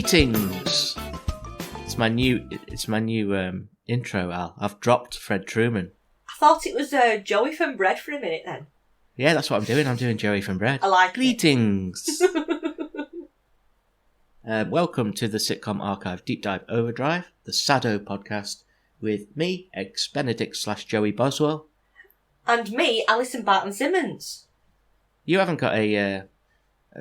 Greetings! It's my new intro, Al. I've dropped Fred Truman. I thought it was Joey from Bread for a minute then. Yeah, that's what I'm doing. I'm doing Joey from Bread. I like Greetings! Welcome to the Sitcom Archive Deep Dive Overdrive, the SADDO podcast, with me, ex-Benedict / Joey Boswell. And me, Alison Barton Simmons. You haven't got a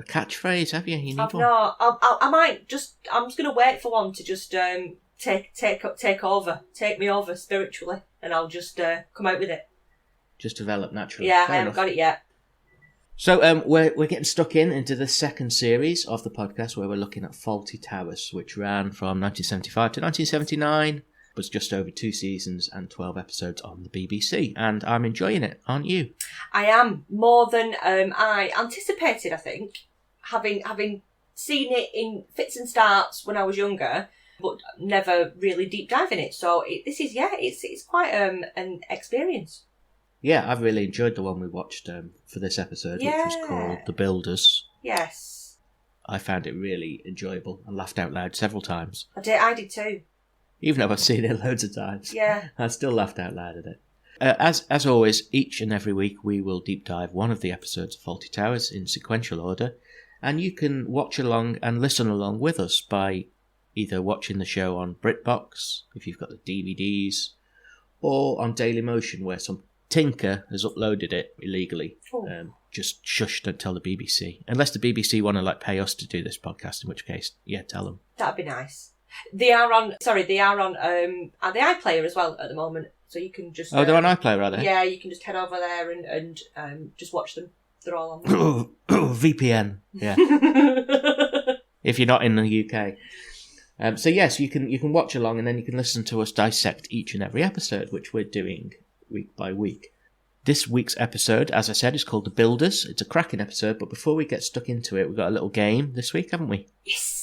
catchphrase, have you? You need one. No, I might just. I'm just going to wait for one to just take over, take me over spiritually, and I'll just come out with it. Just develop naturally. Yeah, Fair I haven't enough. got it yet. So we're getting stuck into the second series of the podcast where we're looking at Fawlty Towers, which ran from 1975 to 1979. Was just over 2 seasons and 12 episodes on the BBC, and I'm enjoying it, aren't you? I am, more than I anticipated, I think, having seen it in fits and starts when I was younger, but never really deep diving it. So it's quite an experience. Yeah, I've really enjoyed the one we watched for this episode, which was called The Builders. Yes. I found it really enjoyable and laughed out loud several times. I did too. Even though I've seen it loads of times. Yeah. I still laughed out loud at it. As always, each and every week we will deep dive one of the episodes of Fawlty Towers in sequential order, and you can watch along and listen along with us by either watching the show on BritBox, if you've got the DVDs, or on Dailymotion, where some tinker has uploaded it illegally. Just shush, don't tell the BBC. Unless the BBC want to pay us to do this podcast, in which case, yeah, tell them. That'd be nice. They are on the iPlayer as well at the moment, so you can just... they're on iPlayer, are they? Yeah, you can just head over there and just watch them. They're all on there. VPN, yeah. If you're not in the UK. So yes, you can watch along, and then you can listen to us dissect each and every episode, which we're doing week by week. This week's episode, as I said, is called The Builders. It's a cracking episode, but before we get stuck into it, we've got a little game this week, haven't we? Yes!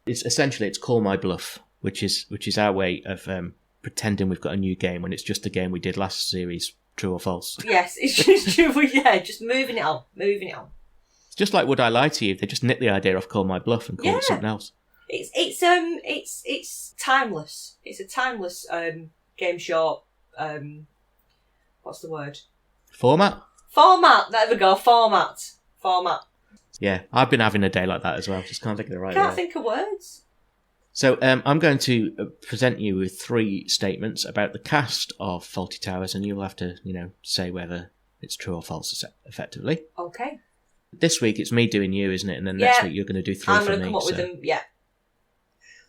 It's Call My Bluff, which is our way of pretending we've got a new game when it's just the game we did last series, True or False. Yes, it's just true. Yeah, just moving it on. It's just like Would I Lie to You? They just nicked the idea off Call My Bluff and called it something else. It's timeless. It's a timeless game show. What's the word? Format. There we go. Format. Yeah, I've been having a day like that as well. Just can't think of the right word. Can't think of words. So I'm going to present you with 3 statements about the cast of Fawlty Towers, and you'll have to, say whether it's true or false, effectively. Okay. This week it's me doing you, isn't it? And then next week you're going to do 3 for me. I'm going to come up with them. Yeah.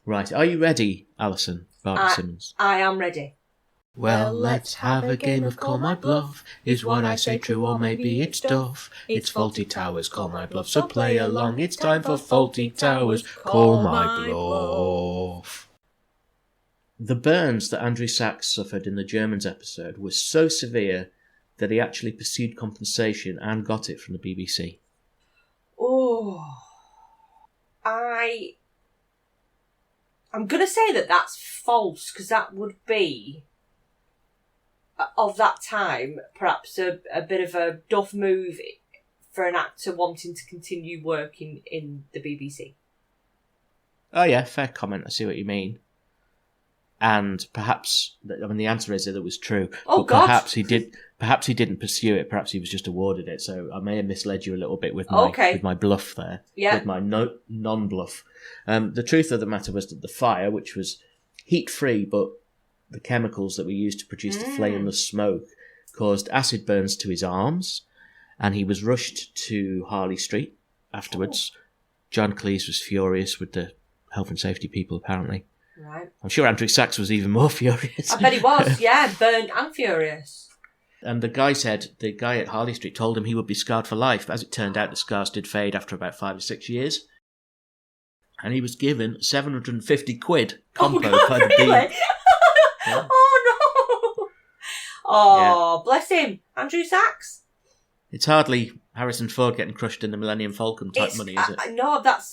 Right. Are you ready, Alison Barton Simmons? I am ready. Well, let's have a game of Call My Bluff. Is what I say true or maybe it's duff? It's Fawlty Towers, Call My Bluff, so play along. It's time for Fawlty Towers, Call My Bluff. The burns that Andrew Sachs suffered in the Germans episode was so severe that he actually pursued compensation and got it from the BBC. Oh, I'm going to say that that's false, because that would be... of that time, perhaps a bit of a duff move for an actor wanting to continue working in the BBC. Oh yeah, fair comment. I see what you mean. And perhaps, the answer is that it was true. Oh, but God. Perhaps he didn't pursue it. Perhaps he was just awarded it. So I may have misled you a little bit with my bluff there. Yeah. With my non-bluff. The truth of the matter was that the fire, which was heat-free, but the chemicals that were used to produce the flame, the smoke, caused acid burns to his arms, and he was rushed to Harley Street afterwards. John Cleese was furious with the health and safety people, apparently. Right. I'm sure Andrew Sachs was even more furious. I bet he was, yeah, burned and furious. And the guy at Harley Street told him he would be scarred for life. As it turned out, the scars did fade after about 5 or 6 years. And he was given 750 quid compo by the really? Yeah. Oh, no. Oh, yeah. Bless him. Andrew Sachs. It's hardly Harrison Ford getting crushed in the Millennium Falcon type money, is it? No, that's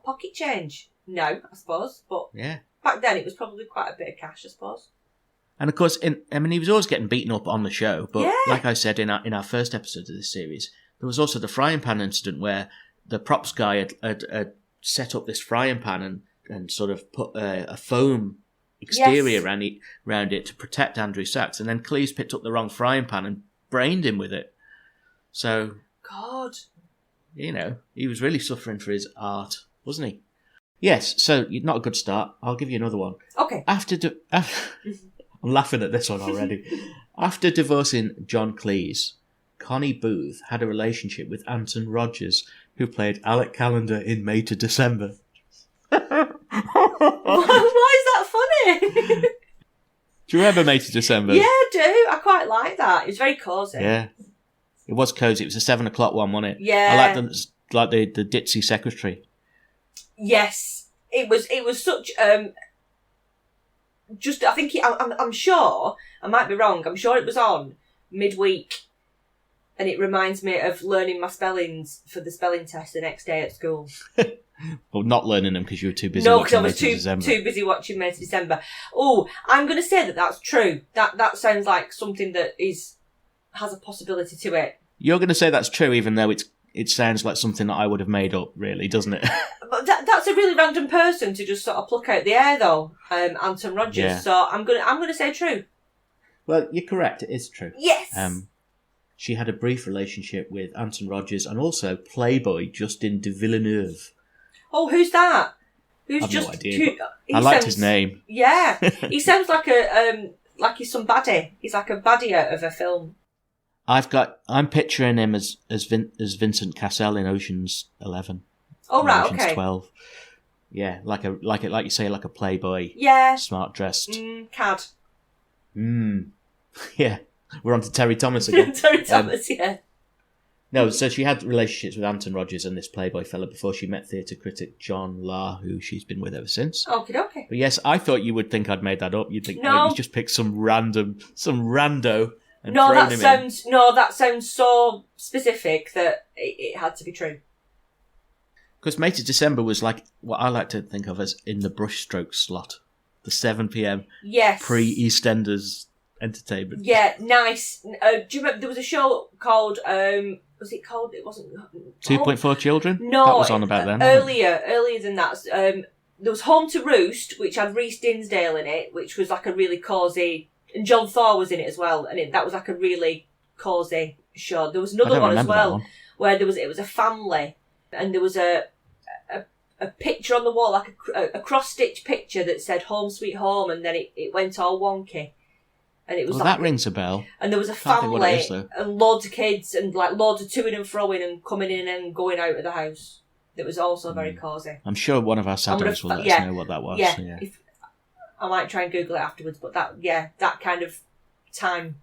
pocket change. No, I suppose. But yeah. Back then it was probably quite a bit of cash, I suppose. And of course, he was always getting beaten up on the show. But like I said in our first episode of this series, there was also the frying pan incident where the props guy had set up this frying pan and sort of put a foam exterior around it to protect Andrew Sachs, and then Cleves picked up the wrong frying pan and brained him with it. So, God, he was really suffering for his art, wasn't he? Yes, so not a good start. I'll give you another one. Okay. I'm laughing at this one already. After divorcing John Cleese, Connie Booth had a relationship with Anton Rogers, who played Alec Callender in May to December. Why is that funny? Do you remember May to December? Yeah, I do. I quite like that. It was very cosy. Yeah. It was cosy. It was a 7 o'clock one, wasn't it? Yeah. I like the ditzy secretary. Yes. It was such just I think I'm sure, I might be wrong, I'm sure it was on midweek, and it reminds me of learning my spellings for the spelling test the next day at school. Well, not learning them because you were too busy. No, because I was too busy watching May to December. Oh, I'm going to say that's true. That sounds like something that has a possibility to it. You're going to say that's true, even though it sounds like something that I would have made up, really, doesn't it? But that's a really random person to just sort of pluck out the air, though. Anton Rogers. Yeah. So I'm gonna say true. Well, you're correct. It is true. Yes. She had a brief relationship with Anton Rogers and also Playboy Justin de Villeneuve. Oh, who's that? Who's I've just? No idea, I liked his name. Yeah, he sounds like like he's some baddie. He's like a baddie out of a film. I'm picturing him as Vincent Cassel in Ocean's 11. Oh right, Ocean's okay. 12. Yeah, like you say, like a Playboy. Yeah. Smart dressed. Cad. Yeah, we're on to Terry Thomas again. Terry Thomas, yeah. No, so she had relationships with Anton Rogers and this Playboy fella before she met theatre critic John Lahr, who she's been with ever since. Okay. But yes, I thought you would think I'd made that up. You'd think no, you just picked some rando. And that sounds so specific that it had to be true. Because May to December was like what I like to think of as in the brushstroke slot, the 7 p.m. Yes. Pre-EastEnders entertainment. Yeah, nice. Do you remember there was a show called? Was it called? It wasn't. 2.4 Children. No, that was on about then. Earlier than that. There was Home to Roost, which had Rhys Dinsdale in it, which was like a really cosy, and John Thor was in it as well, and that was like a really cosy show. There was another one as well where it was a family, and there was a picture on the wall, like a cross-stitch picture that said "Home Sweet Home," and then it went all wonky. And it was that rings a bell. And there was a family and loads of kids and like loads of toing and froing and coming in and going out of the house. That was also very cosy. I'm sure one of our SADDOs will let us know what that was. Yeah. I might try and Google it afterwards, but that kind of time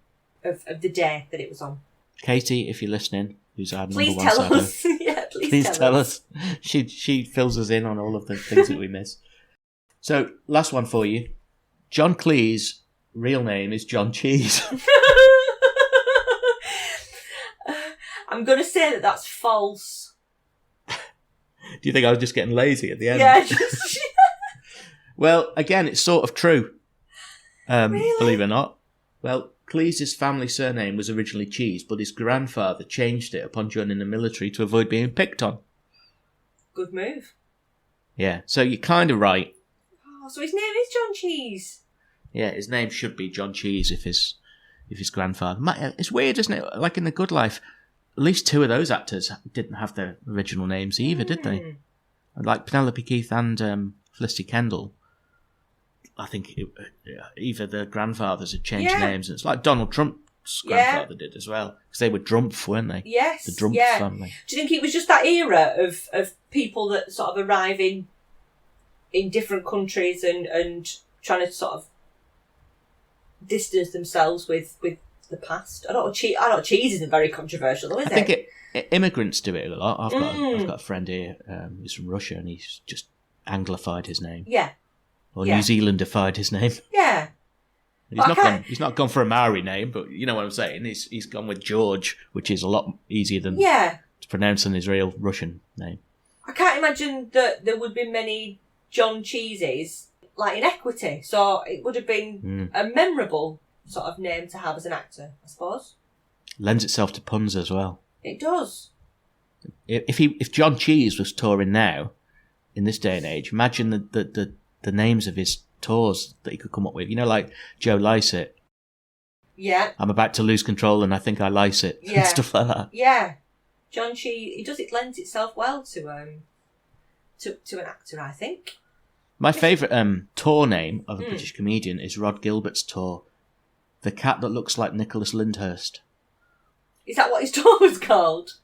of the day that it was on. Katie, if you're listening, who's our please number one tell SADDO, us. Yeah, please tell us. She fills us in on all of the things that we miss. So, last one for you. John Cleese. Real name is John Cheese. I'm going to say that that's false. Do you think I was just getting lazy at the end? Yeah. Well, again, it's sort of true. Really? Believe it or not. Well, Cleese's family surname was originally Cheese, but his grandfather changed it upon joining the military to avoid being picked on. Good move. Yeah, so you're kind of right. Oh, so his name is John Cheese. Yeah, his name should be John Cheese if his grandfather. It's weird, isn't it? Like in The Good Life, at least two of those actors didn't have their original names either, did they? Like Penelope Keith and Felicity Kendall. I think either their grandfathers had changed names. And it's like Donald Trump's grandfather did as well. Because they were Drumpf, weren't they? Yes. The Drumpf family. Do you think it was just that era of people that sort of arrive in different countries and trying to sort of distance themselves with the past? I don't know, cheese isn't very controversial though, is it? I think immigrants do it a lot. I've got a friend here who's from Russia and he's just Anglified his name. Yeah. Or New Zealandified his name. Yeah. He's not gone for a Maori name, but you know what I'm saying. He's gone with George, which is a lot easier than to pronounce than his real Russian name. I can't imagine that there would be many John Cheeses like in Equity, so it would have been a memorable sort of name to have as an actor, I suppose. Lends itself to puns as well. It does. If John Cheese was touring now, in this day and age. Imagine the names of his tours that he could come up with. You know, like Joe Lycett. Yeah. I'm about to lose control and I think I lice it. Yeah. And stuff like that. Yeah. John Shee, it lends itself well to an actor, I think. My favourite tour name of a British comedian is Rod Gilbert's tour, The Cat That Looks Like Nicholas Lyndhurst. Is that what his tour was called?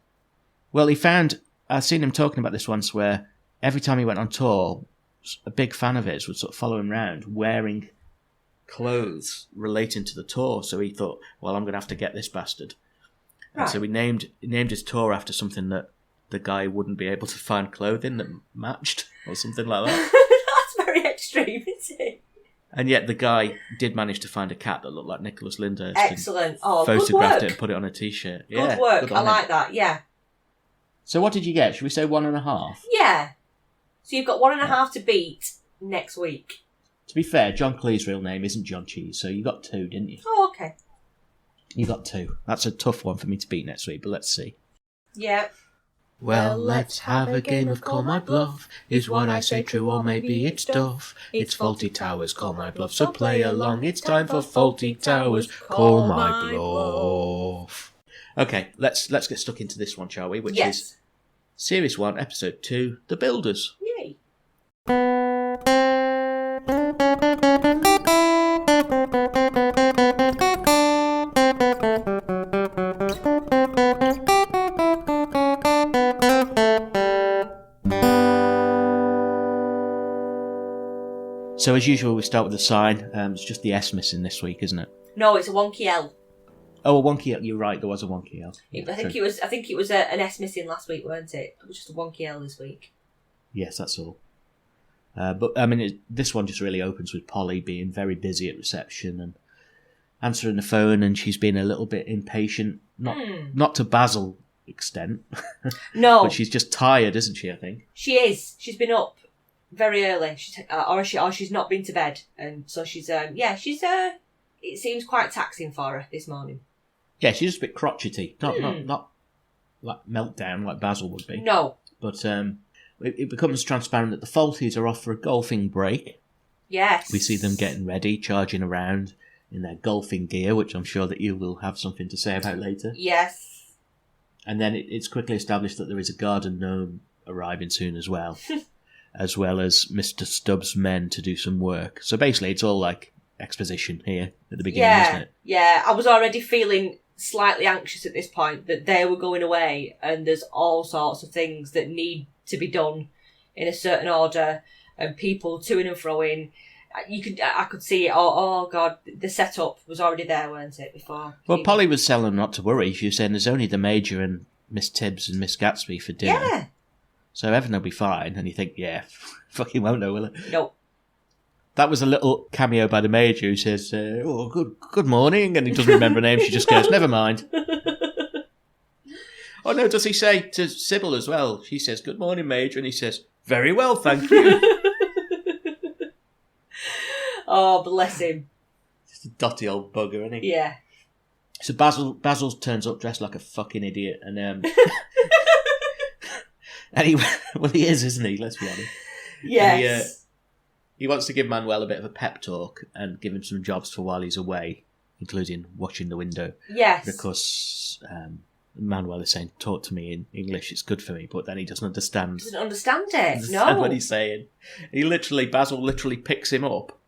Well, I've seen him talking about this once, where every time he went on tour, a big fan of his would sort of follow him around wearing clothes relating to the tour. So he thought, well, I'm going to have to get this bastard. Right. And so he named his tour after something that the guy wouldn't be able to find clothing that matched, or something like that. That's very extreme, isn't it? And yet the guy did manage to find a cat that looked like Nicholas Lyndhurst. Excellent. Photographed it and put it on a T-shirt. Good work. I like that, yeah. So what did you get? Should we say 1.5? Yeah. So you've got 1.5 to beat next week. To be fair, John Cleese's real name isn't John Cheese, so you got 2, didn't you? Oh, okay. You got 2. That's a tough one for me to beat next week, but let's see. Yeah. Well, let's have a game of Call My Bluff. Is what I say true or maybe it's duff? It's Fawlty Towers, Call My Bluff, so play along. It's time for Fawlty Towers, Call My Bluff. Okay, let's get stuck into this one, shall we? Which is Series 1, Episode 2, The Builders. Yay. So as usual, we start with the sign. It's just the S missing this week, isn't it? No, it's a wonky L. Oh, a wonky L. You're right. There was a wonky L. Yeah, I think it was an S missing last week, weren't it? It was just a wonky L this week. Yes, that's all. But I mean, this one just really opens with Polly being very busy at reception and answering the phone, and she's been a little bit impatient. Not to Basil extent. No, but she's just tired, isn't she? I think she is. She's been up very early. She's not been to bed, and so she's it seems quite taxing for her this morning. Yeah, she's just a bit crotchety. Not like meltdown like Basil would be. No. But it becomes transparent that the Fawltys are off for a golfing break. Yes. We see them getting ready, charging around in their golfing gear, which I'm sure that you will have something to say about later. Yes. And then it's quickly established that there is a garden gnome arriving soon as well. As well as Mr. Stubbs' men to do some work. So basically it's all like exposition here at the beginning, isn't it? Yeah, I was already feeling slightly anxious at this point that they were going away and there's all sorts of things that need to be done in a certain order and people to-ing and fro-ing. I could see it. Oh God, the setup was already there, weren't it, before? Well, Polly was telling them not to worry. She was saying there's only the Major and Miss Tibbs and Miss Gatsby for dinner. Yeah. So everything will be fine. And you think, yeah, fucking won't know, will it? No. That was a little cameo by the Major who says, good morning. And he doesn't remember her name. She just goes, never mind. Oh, no, does he say to Sybil as well? She says, good morning, Major. And he says, very well, thank you. Oh, bless him. Just a dotty old bugger, isn't he? Yeah. So Basil turns up dressed like a fucking idiot. And anyway, well, he is, isn't he? Let's be honest. Yes. He wants to give Manuel a bit of a pep talk and give him some jobs for while he's away, including watching the window. Yes. Because Manuel is saying, talk to me in English, it's good for me, but then he doesn't understand. Doesn't understand it, no. What he's saying. Basil literally picks him up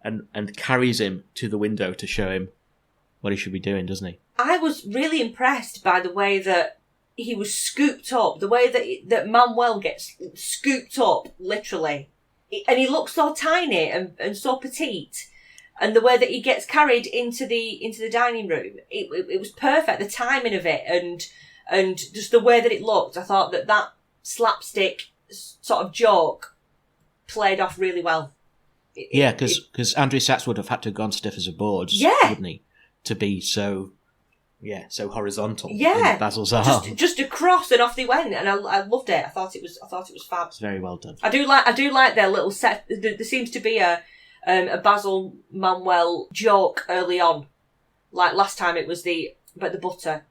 and carries him to the window to show him what he should be doing, doesn't he? I was really impressed by the way that he was scooped up, the way that Manuel gets scooped up, literally. And he looks so tiny and so petite. And the way that he gets carried into the dining room, it was perfect. The timing of it and just the way that it looked, I thought that slapstick sort of joke played off really well. Because Andrew Sachs would have had to have gone stiff as a board, wouldn't he? To be so horizontal. Yeah, in Basil's arm. Just across and off they went, and I loved it. I thought it was fab. It's very well done. I do like their little set. There seems to be a Basil Manuel joke early on. Like last time, it was about the butter.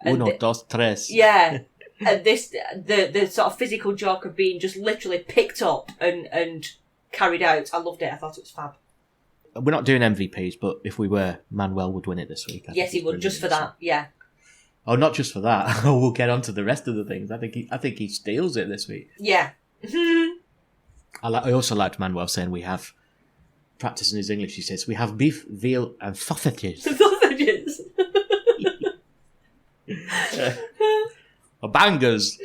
Uno, dos, tres. Yeah, And the sort of physical joke of being just literally picked up and carried out. I loved it. I thought it was fab. We're not doing MVPs, but if we were, Manuel would win it this week. Yes, he would, just for that, yeah. Oh, not just for that. We'll get on to the rest of the things. I think he steals it this week. Yeah. I also liked Manuel saying we have, practicing his English, he says, we have beef, veal and sausages. Sausages. Bangers.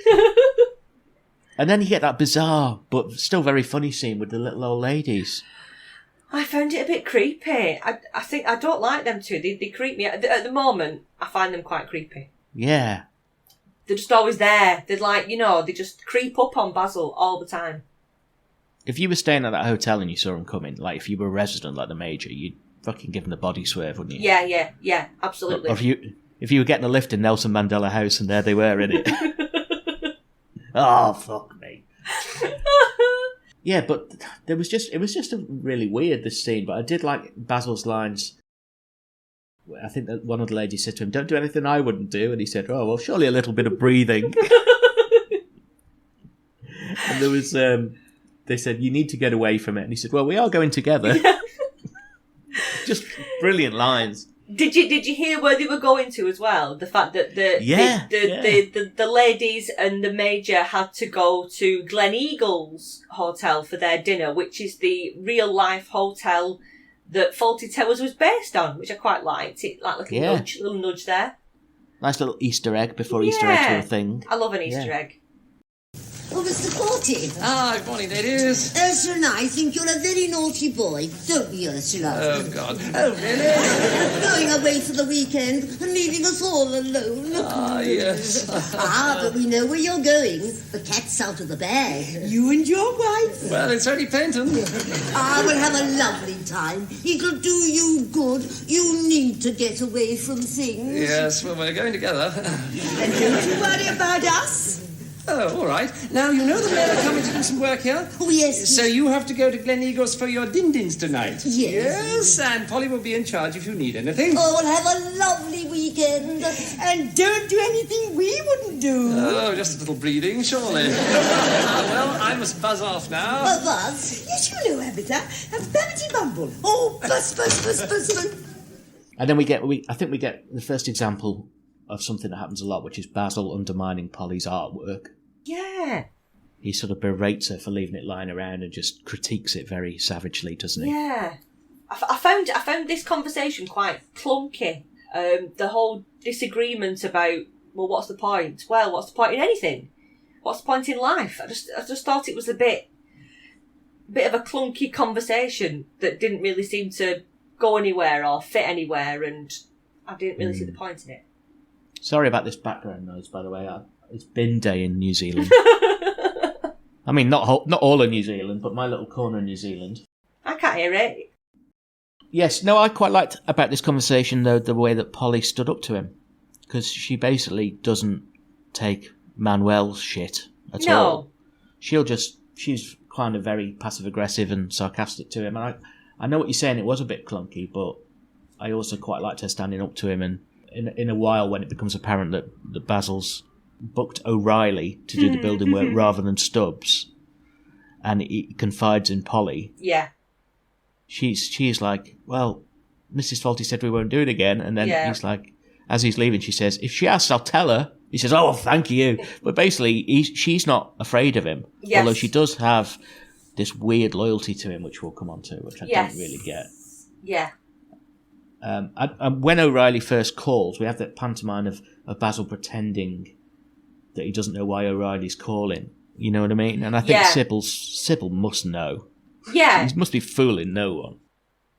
And then you get that bizarre but still very funny scene with the little old ladies. I found it a bit creepy. I think I don't like them too. They creep me out. At the moment, I find them quite creepy. Yeah. They're just always there. They're like, they just creep up on Basil all the time. If you were staying at that hotel and you saw them coming, like if you were a resident like the Major, you'd fucking give them the body swerve, wouldn't you? Yeah, absolutely. Or if you were getting a lift in Nelson Mandela House and there they were, innit? Oh, fuck me. Yeah, but it was just a really weird, this scene, but I did like Basil's lines. I think that one of the ladies said to him, don't do anything I wouldn't do, and he said, oh, well, surely a little bit of breathing. And there was, they said, you need to get away from it, and he said, well, we are going together. Yeah. Just brilliant lines. Did you hear where they were going to as well? The fact that the ladies and the Major had to go to Glen Eagle's hotel for their dinner, which is the real life hotel that Fawlty Towers was based on, which I quite liked. It like a little nudge there. Nice little Easter egg before Easter eggs were a thing. I love an Easter egg. Oh, Mr. Fawlty. Ah, good morning, ladies. Ursula and I think you're a very naughty boy, don't we, Ursula? Oh, God. Oh, really? Going away for the weekend and leaving us all alone. Ah, yes. But we know where you're going. The cat's out of the bag. You and your wife. Well, it's only Penton. We'll have a lovely time. It'll do you good. You need to get away from things. Yes, well, we're going together. And don't you worry about us. Oh, all right. Now, you know the men are coming to do some work here? Oh, yes. So you have to go to Glen Eagles for your din-dins tonight? Yes. Yes, and Polly will be in charge if you need anything. Oh, we'll have a lovely weekend. And don't do anything we wouldn't do. Oh, just a little breathing, surely. Well, I must buzz off now. Buzz? Yes, you know, Abita. A Babbity Bumble. Oh, buzz. And then I think we get the first example of something that happens a lot, which is Basil undermining Polly's artwork. Yeah. He sort of berates her for leaving it lying around and just critiques it very savagely, doesn't he? Yeah. I found this conversation quite clunky. The whole disagreement about, well, what's the point? Well, what's the point in anything? What's the point in life? I just thought it was a bit of a clunky conversation that didn't really seem to go anywhere or fit anywhere, and I didn't really see the point in it. Sorry about this background noise, by the way. It's bin day in New Zealand. I mean, not all of New Zealand, but my little corner of New Zealand. I can't hear it. Yes, no, I quite liked about this conversation, though, the way that Polly stood up to him. Because she basically doesn't take Manuel's shit at all. She's kind of very passive-aggressive and sarcastic to him. And I know what you're saying, it was a bit clunky, but I also quite liked her standing up to him. And in a while, when it becomes apparent that Basil's booked O'Reilly to do the building work rather than Stubbs, and he confides in Polly. Yeah. She's like, well, Mrs. Fawlty said we won't do it again, and then he's like, as he's leaving, she says, if she asks, I'll tell her. He says, oh, thank you. But basically, she's not afraid of him, although she does have this weird loyalty to him, which we'll come on to, which I don't really get. Yeah. And when O'Reilly first calls, we have that pantomime of Basil pretending that he doesn't know why O'Reilly's calling. You know what I mean? And I think Sybil must know. Yeah. He must be fooling no one.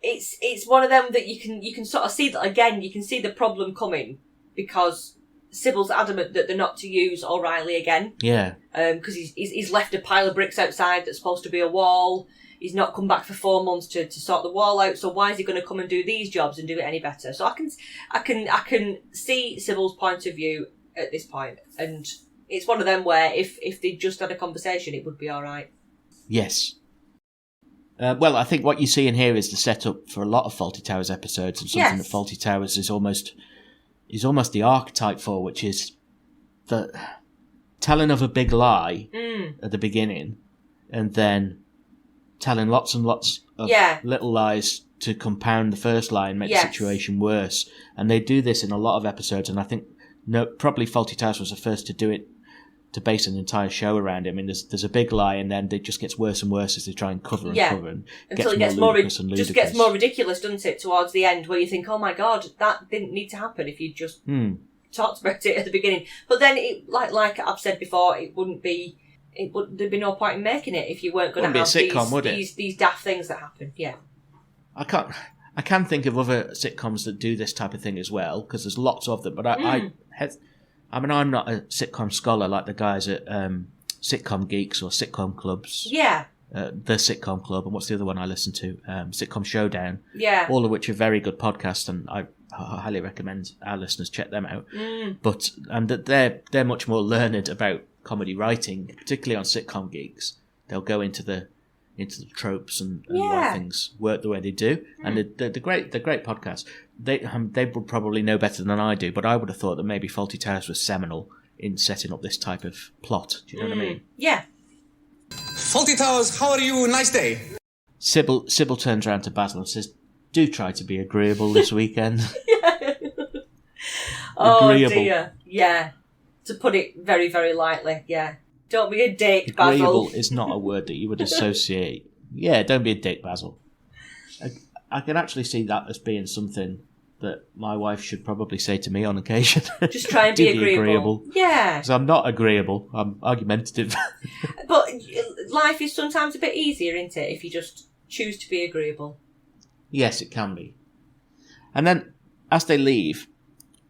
It's one of them that you can sort of see that again. You can see the problem coming because Sybil's adamant that they're not to use O'Reilly again. Yeah. Because he's left a pile of bricks outside that's supposed to be a wall. He's not come back for 4 months to sort the wall out. So why is he going to come and do these jobs and do it any better? So I can see Sybil's point of view at this point, and it's one of them where if they just had a conversation, it would be all right. Yes. Well, I think what you see in here is the setup for a lot of Fawlty Towers episodes, and something that Fawlty Towers is almost the archetype for, which is that telling of a big lie at the beginning, and then telling lots and lots of little lies to compound the first lie and make the situation worse. And they do this in a lot of episodes, and I think probably Fawlty Towers was the first to do it, to base an entire show around it. I mean, there's a big lie, and then it just gets worse and worse as they try and cover and cover, and until it gets more ridiculous, doesn't it? Towards the end, where you think, "Oh my God, that didn't need to happen if you just talked about it at the beginning." But then, like I've said before, there'd be no point in making it if you weren't going to have these daft things that happen. Yeah, I can think of other sitcoms that do this type of thing as well, because there's lots of them. But I'm not a sitcom scholar like the guys at Sitcom Geeks or Sitcom Clubs. Yeah. The Sitcom Club, and what's the other one I listen to? Sitcom Showdown. Yeah. All of which are very good podcasts, and I highly recommend our listeners check them out. But they're much more learned about comedy writing, particularly on Sitcom Geeks. They'll go into the tropes and why things work the way they do, and they're great podcasts. They would probably know better than I do, but I would have thought that maybe Fawlty Towers was seminal in setting up this type of plot. Do you know what I mean? Yeah. Fawlty Towers, how are you? Nice day. Sybil turns around to Basil and says, "Do try to be agreeable this weekend." Agreeable. Dear. Yeah. To put it very, very lightly, yeah. Don't be a dick, Basil. Agreeable is not a word that you would associate. Yeah, don't be a dick, Basil. I can actually see that as being something that my wife should probably say to me on occasion. Just try and be agreeable. Yeah. Because I'm not agreeable. I'm argumentative. But life is sometimes a bit easier, isn't it, if you just choose to be agreeable? Yes, it can be. And then, as they leave,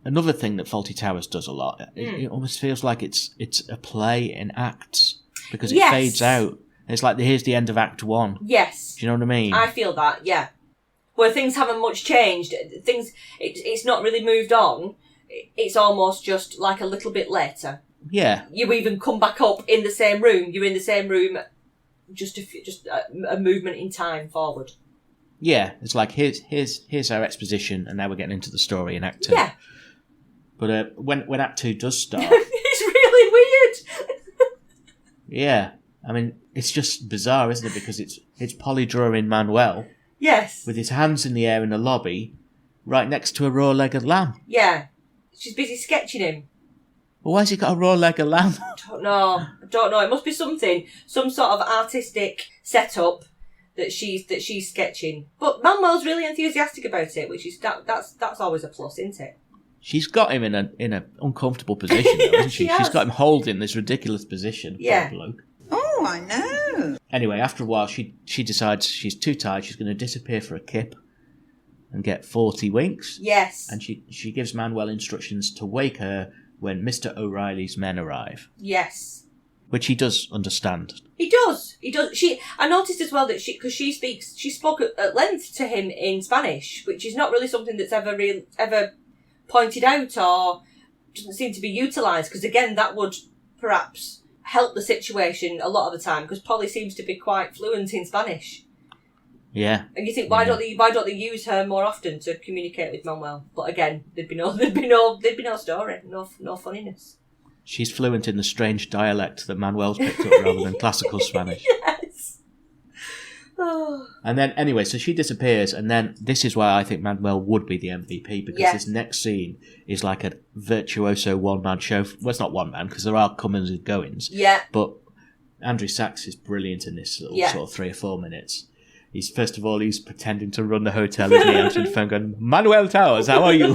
another thing that Fawlty Towers does a lot, it almost feels like it's a play in acts, because it fades out. It's like, here's the end of Act 1. Yes. Do you know what I mean? I feel that, yeah. Where things haven't much changed, it's not really moved on. It's almost just like a little bit later. Yeah. You even come back up in the same room. You're in the same room, just a movement in time forward. Yeah, it's like, here's our exposition, and now we're getting into the story in Act 2. Yeah. But when Act 2 does start... It's really weird! Yeah. I mean, it's just bizarre, isn't it? Because it's Polly drawing Manuel... Yes. With his hands in the air in the lobby, right next to a raw-legged lamb. Yeah. She's busy sketching him. Well, why's he got a raw-legged lamb? I don't know. It must be some sort of artistic setup that she's sketching. But Manuel's really enthusiastic about it, which is that's always a plus, isn't it? She's got him in an uncomfortable position, though, hasn't she? She's got him holding this ridiculous position. Yeah. Poor bloke. Oh, I know. Anyway, after a while, she decides she's too tired. She's going to disappear for a kip and get 40 winks. Yes. And she gives Manuel instructions to wake her when Mr. O'Reilly's men arrive. Yes. Which he does understand. He does. I noticed as well that because she spoke at length to him in Spanish, which is not really something that's ever pointed out or doesn't seem to be utilised. Because again, that would perhaps help the situation a lot of the time, because Polly seems to be quite fluent in Spanish. Yeah. And you think, why don't they use her more often to communicate with Manuel? But again, there'd be no story, no funniness. She's fluent in the strange dialect that Manuel's picked up rather than classical Spanish. Yes. Oh. And then, anyway, so she disappears, and then this is why I think Manuel would be the MVP, because this next scene is like a virtuoso one-man show. Well, it's not one-man, because there are comings and goings. Yeah. But Andrew Sachs is brilliant in this little sort of 3 or 4 minutes. He's pretending to run the hotel, isn't he? Answering the phone going, "Manuel Towers, how are you?"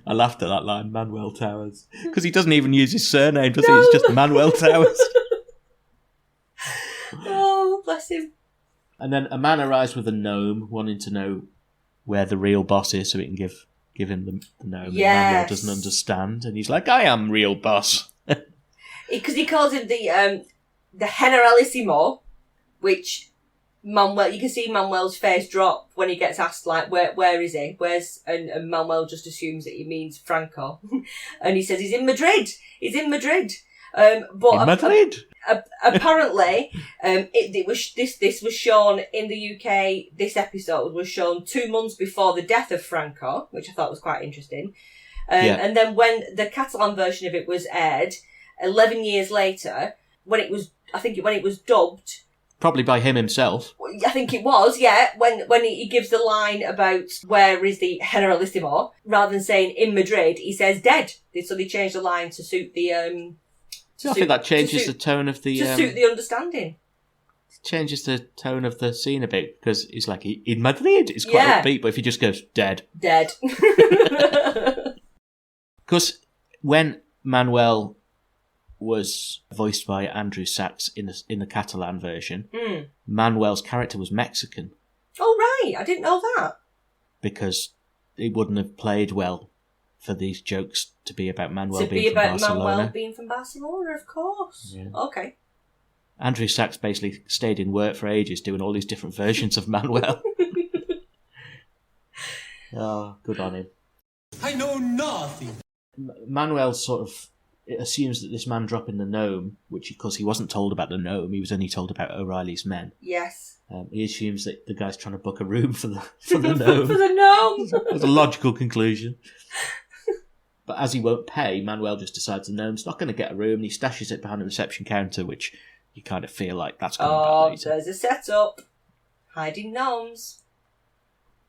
I laughed at that line, Manuel Towers. Because he doesn't even use his surname, does he? He's just Manuel Towers. Oh, bless him. And then a man arrives with a gnome, wanting to know where the real boss is so he can give him the gnome. Yes. And Manuel doesn't understand. And he's like, "I am real boss." Because he calls him the Generalissimo, which Manuel, you can see Manuel's face drop when he gets asked, like, where is he? And Manuel just assumes that he means Franco. And he says, he's in Madrid. In Madrid? Apparently, this was shown in the UK. This episode was shown 2 months before the death of Franco, which I thought was quite interesting. And then when the Catalan version of it was aired, 11 years later, when it was dubbed, probably by him himself. I think it was, yeah, when he gives the line about where is the Generalissimo, rather than saying in Madrid, he says dead. So they changed the line to suit the... I think that changes the tone of the... To suit the understanding. Changes the tone of the scene a bit, because it's like, in Madrid, it's quite upbeat, but if he just goes, dead. Dead. Because when Manuel was voiced by Andrew Sachs in the Catalan version, Manuel's character was Mexican. Oh, right. I didn't know that. Because it wouldn't have played well for these jokes to be about Manuel being from Barcelona. Manuel being from Barcelona, of course. Yeah. Okay. Andrew Sachs basically stayed in work for ages doing all these different versions of Manuel. Oh, good on him. I know nothing. Manuel sort of assumes that this man dropping the gnome, which because he wasn't told about the gnome, he was only told about O'Reilly's men. Yes. He assumes that the guy's trying to book a room for the gnome. For the gnome. That's a logical conclusion. But as he won't pay, Manuel just decides the gnome's not going to get a room, and he stashes it behind the reception counter, which you kind of feel like that's coming back later. There's a setup. Hiding gnomes.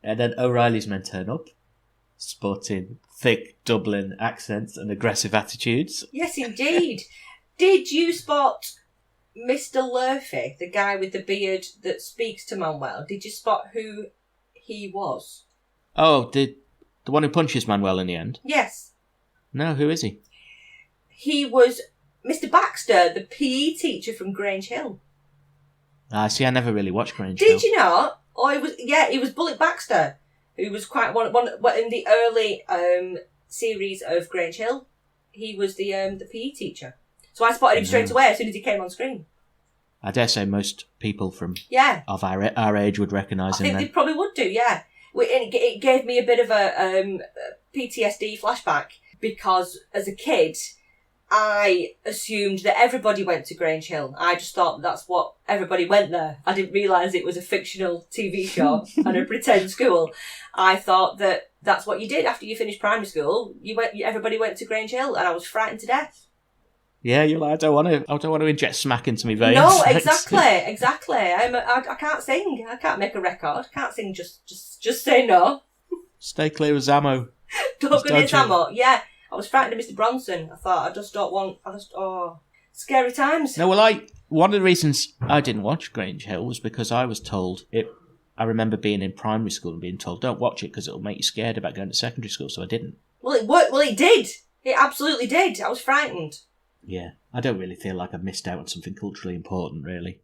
And then O'Reilly's men turn up, sporting thick Dublin accents and aggressive attitudes. Yes, indeed. Did you spot Mr. Lurphy, the guy with the beard that speaks to Manuel? Did you spot who he was? Oh, the one who punches Manuel in the end? Yes. No, who is he? He was Mr. Baxter, the PE teacher from Grange Hill. See, I never really watched Grange Hill. Did you not? Oh, it was Bullet Baxter, who was quite one in the early series of Grange Hill. He was the PE teacher. So I spotted him straight away as soon as he came on screen. I dare say most people from of our age would recognise him. I think they probably would do, yeah. It gave me a bit of a PTSD flashback, because as a kid, I assumed that everybody went to Grange Hill. I just thought that's what everybody went there. I didn't realise it was a fictional TV show and a pretend school. I thought that that's what you did after you finished primary school. Everybody went to Grange Hill, and I was frightened to death. Yeah, you're like, I don't want to inject smack into me veins. No, exactly. I can't sing. I can't make a record. I can't sing. Just say no. Stay clear of Zammo. Don't go near Zammo. Yeah. I was frightened of Mr. Bronson. I thought, scary times. No, well, one of the reasons I didn't watch Grange Hill was because I was told I remember being in primary school and being told, don't watch it because it'll make you scared about going to secondary school, so I didn't. Well, it worked. Well, it did. It absolutely did. I was frightened. Yeah, I don't really feel like I've missed out on something culturally important, really.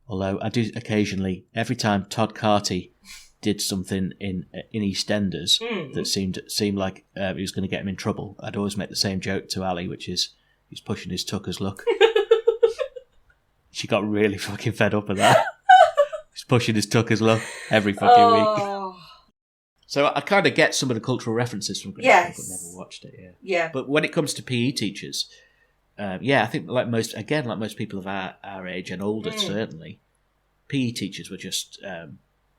Although I do occasionally, every time Todd Carty did something in EastEnders that seemed like it was going to get him in trouble, I'd always make the same joke to Ali, which is he's pushing his tucker's luck. She got really fucking fed up of that. He's pushing his tucker's luck every fucking week. So I kind of get some of the cultural references from Grange Hill, but never watched it. Yeah. But when it comes to PE teachers, I think like most people of our age and older, certainly, PE teachers were just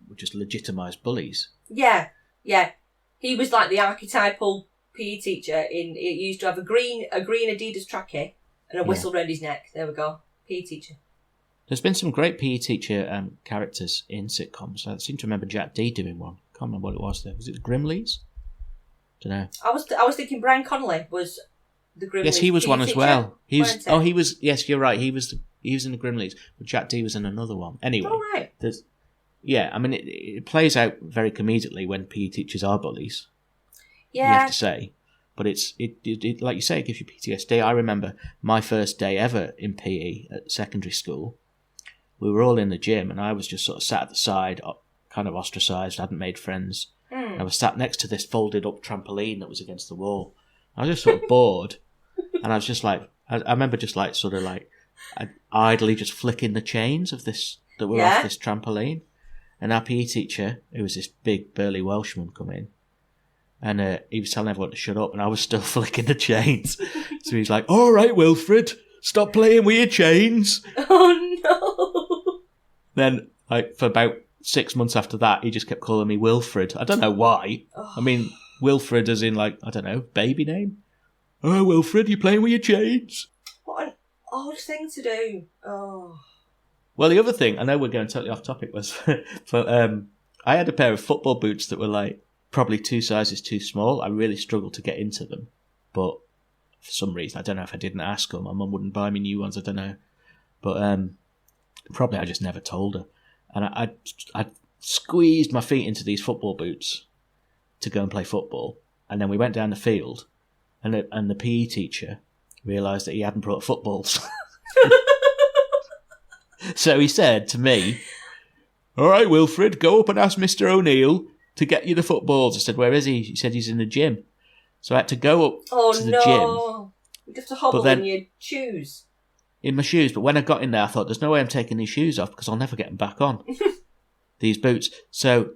legitimised bullies. Yeah. He was like the archetypal PE teacher. He used to have a green Adidas trackie and a whistle round his neck. There we go. PE teacher. There's been some great PE teacher characters in sitcoms. I seem to remember Jack D doing one. Can't remember what it was there. Was it the Grimleys? Don't know. I was thinking Brian Connolly was the Grimleys. Yes, he was PE one teacher. As well. He was. Yes, you're right. He was in the Grimleys, but Jack D was in another one. Anyway, all right. I mean, it plays out very comedically when PE teachers are bullies. Yeah. You have to say. But it like you say, it gives you PTSD. I remember my first day ever in PE at secondary school. We were all in the gym, and I was just sort of sat at the side, kind of ostracised, hadn't made friends. I was sat next to this folded up trampoline that was against the wall. I was just sort of bored, and I was just like, I remember just like sort of like idly just flicking the chains of this that were off this trampoline. And our PE teacher, who was this big burly Welshman, come in, and he was telling everyone to shut up, and I was still flicking the chains. So he's like, "All right, Wilfred, stop playing with your chains." Oh no! Then, for about 6 months after that, he just kept calling me Wilfred. I don't know why. I mean, Wilfred as in, like, I don't know, baby name? Oh, Wilfred, you playing with your chains? What an odd thing to do. Oh. Well, the other thing, I know we're going totally off topic, was but I had a pair of football boots that were like probably 2 sizes too small. I really struggled to get into them, but for some reason, I don't know if I didn't ask her, my mum wouldn't buy me new ones, I don't know. But probably I just never told her. And I squeezed my feet into these football boots to go and play football. And then we went down the field, and the PE teacher realised that he hadn't brought footballs. So he said to me, "All right, Wilfred, go up and ask Mr. O'Neill to get you the footballs." I said, "Where is he?" He said he's in the gym. So I had to go up to the gym. You'd have to hobble in your shoes. In my shoes. But when I got in there, I thought, there's no way I'm taking these shoes off because I'll never get them back on. These boots. So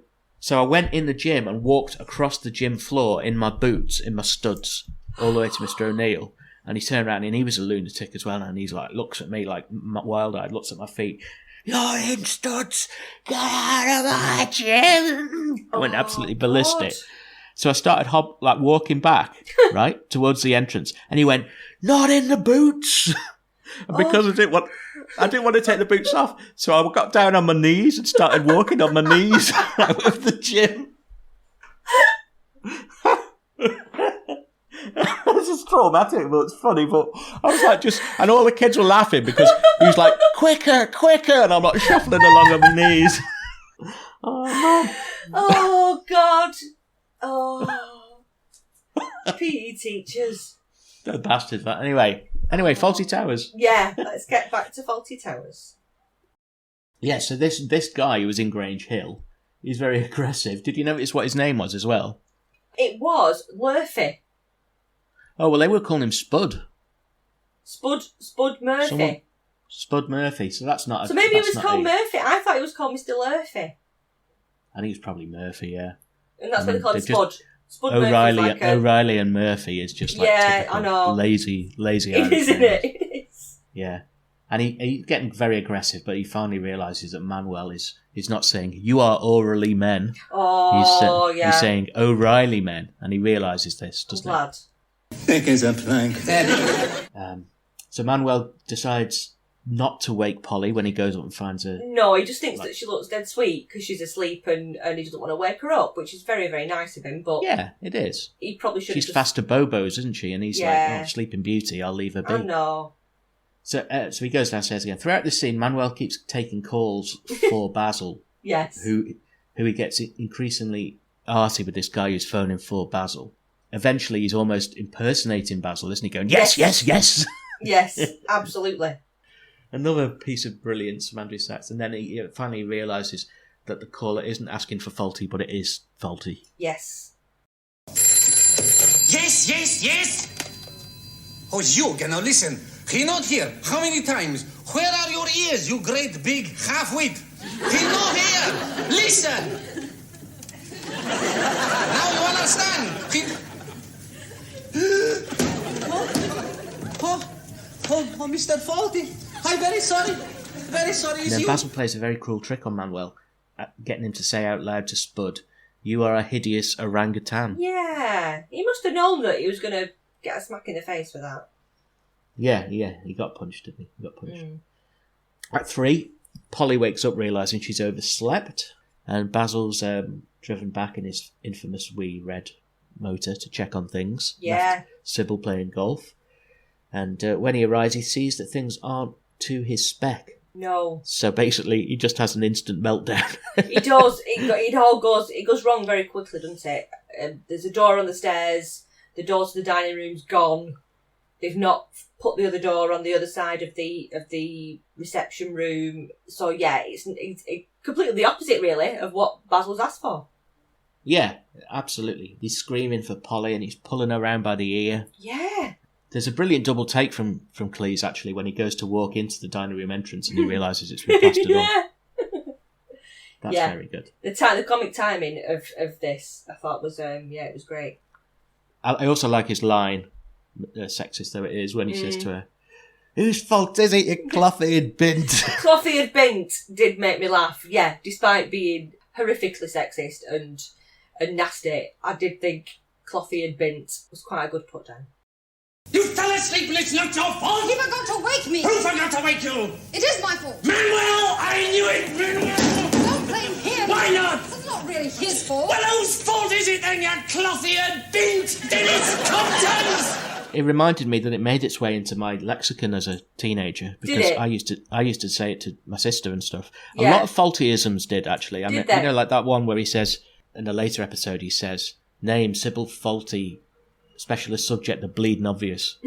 I went in the gym and walked across the gym floor in my boots, in my studs, all the way to Mr. O'Neill. And he turned around and he was a lunatic as well. And he's like, looks at me like wild-eyed, looks at my feet. "You're in studs. Get out of my gym." I went absolutely ballistic. God. So I started walking back, right, towards the entrance. And he went, "Not in the boots." And because I didn't want to take the boots off. So I got down on my knees and started walking on my knees out of the gym. This is traumatic, but it's funny. But I was like, and all the kids were laughing because he was like, "Quicker, quicker," and I'm like shuffling along on my knees. Oh man! Oh God! Oh, PE teachers. They're bastards. That anyway, Fawlty Towers. Yeah, let's get back to Fawlty Towers. Yeah, so this guy who was in Grange Hill, he's very aggressive. Did you notice what his name was as well? It was Murphy. Oh, well, they were calling him Spud. Spud Murphy. Spud Murphy, so that's not... So maybe he was called Murphy. I thought he was called Mr. Murphy. I think he was probably Murphy, yeah. And that's what they call him, Spud. Spud O'Reilly, Murphy's like O'Reilly and Murphy is just like I know. lazy It is, isn't it? It is. Yeah. And he's getting very aggressive, but he finally realises that Manuel is not saying, "You are orally men." Oh, He's saying, "O'Reilly men." And he realises this, doesn't he? Glad. Thick as a plank. So Manuel decides not to wake Polly when he goes up and finds her. No, he just thinks that she looks dead sweet because she's asleep and he doesn't want to wake her up, which is very, very nice of him. But yeah, it is. He probably should. She's fast to Bobos, isn't she? And he's like, "Oh, Sleeping Beauty, I'll leave her be." Oh no. So he goes downstairs again. Throughout this scene, Manuel keeps taking calls for Basil. Yes. Who he gets increasingly arty with this guy who's phoning for Basil. Eventually, he's almost impersonating Basil, isn't he? Going, "Yes, yes, yes." Yes, absolutely. Another piece of brilliance from Andrew Sachs. And then he finally realises that the caller isn't asking for Fawlty, but it is Fawlty. Yes. Yes, yes, yes! Oh, you, now listen. He not here. How many times? Where are your ears, you great big half-wit? He not here. Listen! Now you understand. He... Oh, Mr. Fawlty. I'm very sorry. Very sorry. And then Basil plays a very cruel trick on Manuel, getting him to say out loud to Spud, "You are a hideous orangutan." Yeah. He must have known that he was going to get a smack in the face for that. Yeah, he got punched, didn't he? He got punched. At 3, Polly wakes up realising she's overslept, and Basil's driven back in his infamous wee red motor to check on things. Yeah. Left Sybil playing golf. And when he arrives, he sees that things aren't to his spec. No. So basically, he just has an instant meltdown. He does. It goes wrong very quickly, doesn't it? There's a door on the stairs. The door to the dining room's gone. They've not put the other door on the other side of the reception room. So yeah, it's completely the opposite, really, of what Basil's asked for. Yeah, absolutely. He's screaming for Polly and he's pulling her around by the ear. Yeah. There's a brilliant double take from Cleese, actually, when he goes to walk into the dining room entrance and he realises it's been plastered on. That's very good. The comic timing of this, I thought was, it was great. I also like his line, sexist though it is, when he says to her, "Whose fault is it, you cloth-eared bint?" Cloth-eared bint did make me laugh, yeah, despite being horrifically sexist and nasty. I did think Clothy and Bint was quite a good put down. You fell asleep and it's not your fault! He forgot to wake me. Who forgot to wake you? It is my fault. Manuel! I knew it, Manuel! Don't blame him. Why not? It's not really his fault. Well, whose fault is it then, you Clothy and Bint? Dennis Compton's! It reminded me that it made its way into my lexicon as a teenager because Did it? I used to say it to my sister and stuff. A Yeah. lot of Fawltyisms did actually. I mean, Did they? you know, like that one where he says in a later episode, he says, "Name Sybil Fawlty, specialist subject of bleeding obvious."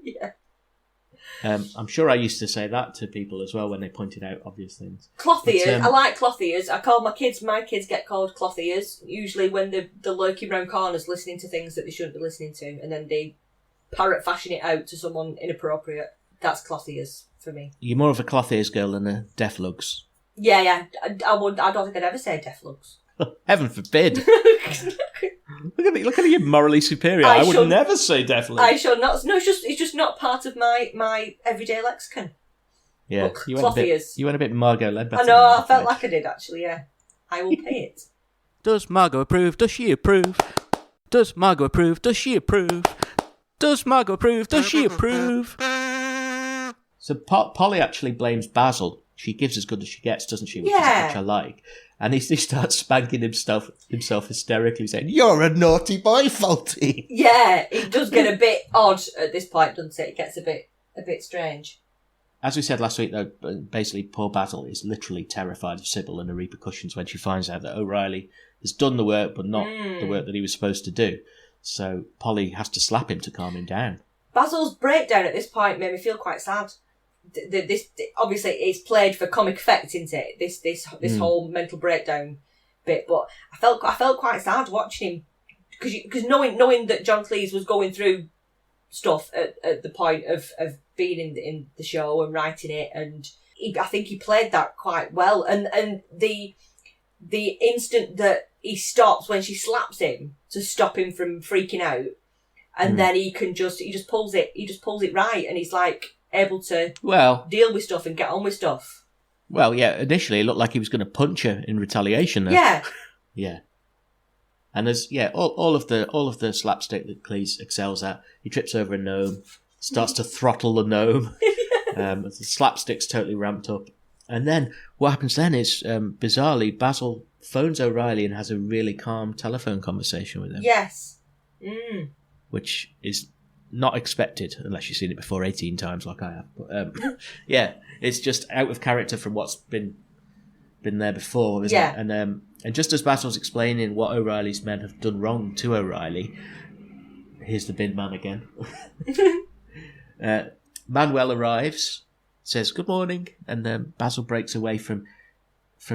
Yeah. I'm sure I used to say that to people as well when they pointed out obvious things. Clothiers. But, I like clothiers. I call my kids get called clothiers, usually when they're lurking around corners listening to things that they shouldn't be listening to, and then they parrot fashion it out to someone inappropriate. That's clothiers for me. You're more of a clothiers girl than a deaf lugs. Yeah. I don't think I'd ever say deaf lugs. Heaven forbid. Look at you, morally superior. I would never say deaf lugs. I shall not. No, it's just not part of my everyday lexicon. Yeah, But you clothiers. went a bit Margot Ledbetter. I know. I felt like I did actually. Yeah, I will pay it. Does Margot approve? Does she approve? Does Margot approve? Does she approve? Does Margot approve? Does she approve? So Polly actually blames Basil. She gives as good as she gets, doesn't she? Which I like. And he starts spanking himself hysterically, saying, "You're a naughty boy, Fawlty." Yeah, it does get a bit odd at this point, doesn't it? It gets a bit strange. As we said last week, though, basically poor Basil is literally terrified of Sybil and the repercussions when she finds out that O'Reilly has done the work, but not the work that he was supposed to do. So Polly has to slap him to calm him down. Basil's breakdown at this point made me feel quite sad. This obviously it's played for comic effect, isn't it? This whole mental breakdown bit, but I felt quite sad watching him because knowing that John Cleese was going through stuff at the point of being in the show and writing it, and I think he played that quite well. And the instant that he stops when she slaps him to stop him from freaking out, and then he just pulls it right, and he's like able to deal with stuff and get on with stuff. Well, yeah, initially it looked like he was going to punch her in retaliation. Though. Yeah. Yeah. And there's all of the slapstick that Cleese excels at. He trips over a gnome, starts to throttle the gnome. The slapstick's totally ramped up. And then what happens then is, bizarrely, Basil phones O'Reilly and has a really calm telephone conversation with him. Yes. Which is not expected unless you've seen it before 18 times like I have. But, yeah, it's just out of character from what's been there before, isn't it? And just as Basil's explaining what O'Reilly's men have done wrong to O'Reilly, here's the bin man again. Manuel arrives, says good morning, and Basil breaks away from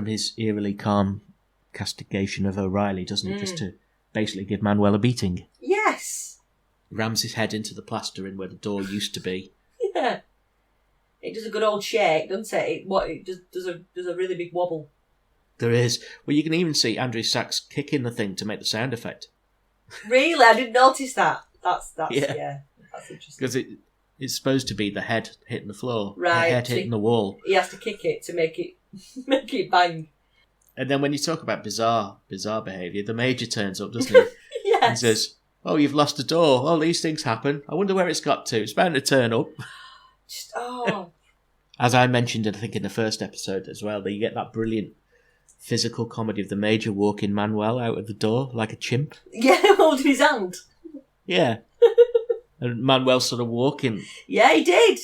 his eerily calm castigation of O'Reilly, doesn't he? Just to basically give Manuel a beating. Yes. Rams his head into the plastering where the door used to be. Yeah. It does a good old shake, doesn't it? It does a really big wobble. There is. Well, you can even see Andrew Sachs kicking the thing to make the sound effect. Really? I didn't notice that. That's yeah. That's interesting. Because it's supposed to be the head hitting the floor. Right. The head hitting the wall. He has to kick it to make it bang. And then when you talk about bizarre behaviour, the Major turns up, doesn't he? Yes. And says, "Oh, you've lost a door. Oh, these things happen. I wonder where it's got to. It's bound to turn up." As I mentioned, I think in the first episode as well, that you get that brilliant physical comedy of the Major walking Manuel out of the door like a chimp. Yeah, holding his hand. Yeah. And Manuel sort of walking. Yeah, he did.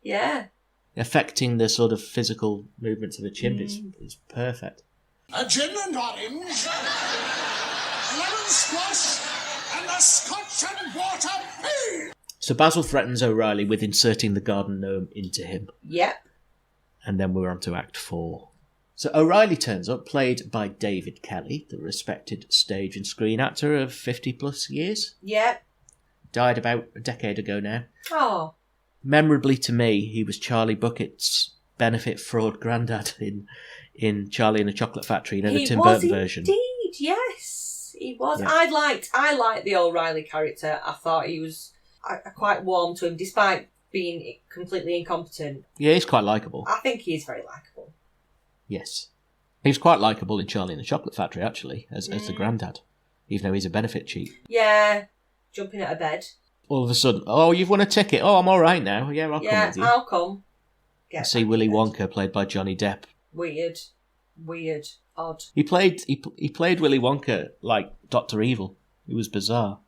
Yeah. Affecting the sort of physical movements of a chimp. It's perfect. A gin and orange, a lemon squash, and a scotch and water pea. So Basil threatens O'Reilly with inserting the garden gnome into him. Yep. And then we're on to Act 4. So O'Reilly turns up, played by David Kelly, the respected stage and screen actor of 50 plus years. Yep. Died about a decade ago now. Oh. Memorably to me, he was Charlie Bucket's benefit fraud granddad in Charlie and the Chocolate Factory, you know, the Tim Burton version. Indeed, yes. He was. Yeah. I liked the O'Reilly character. I thought he was I quite warm to him, despite being completely incompetent. Yeah, he's quite likeable. I think he is very likeable. Yes. He was quite likeable in Charlie and the Chocolate Factory, actually, as the granddad. even though he's a benefit cheat. Yeah, jumping out of bed. All of a sudden, oh, you've won a ticket. Oh, I'm all right now. Yeah, I'll come with you. I'll come. See Willy Wonka, played by Johnny Depp. Weird, odd. He played Willy Wonka like Dr. Evil. It was bizarre.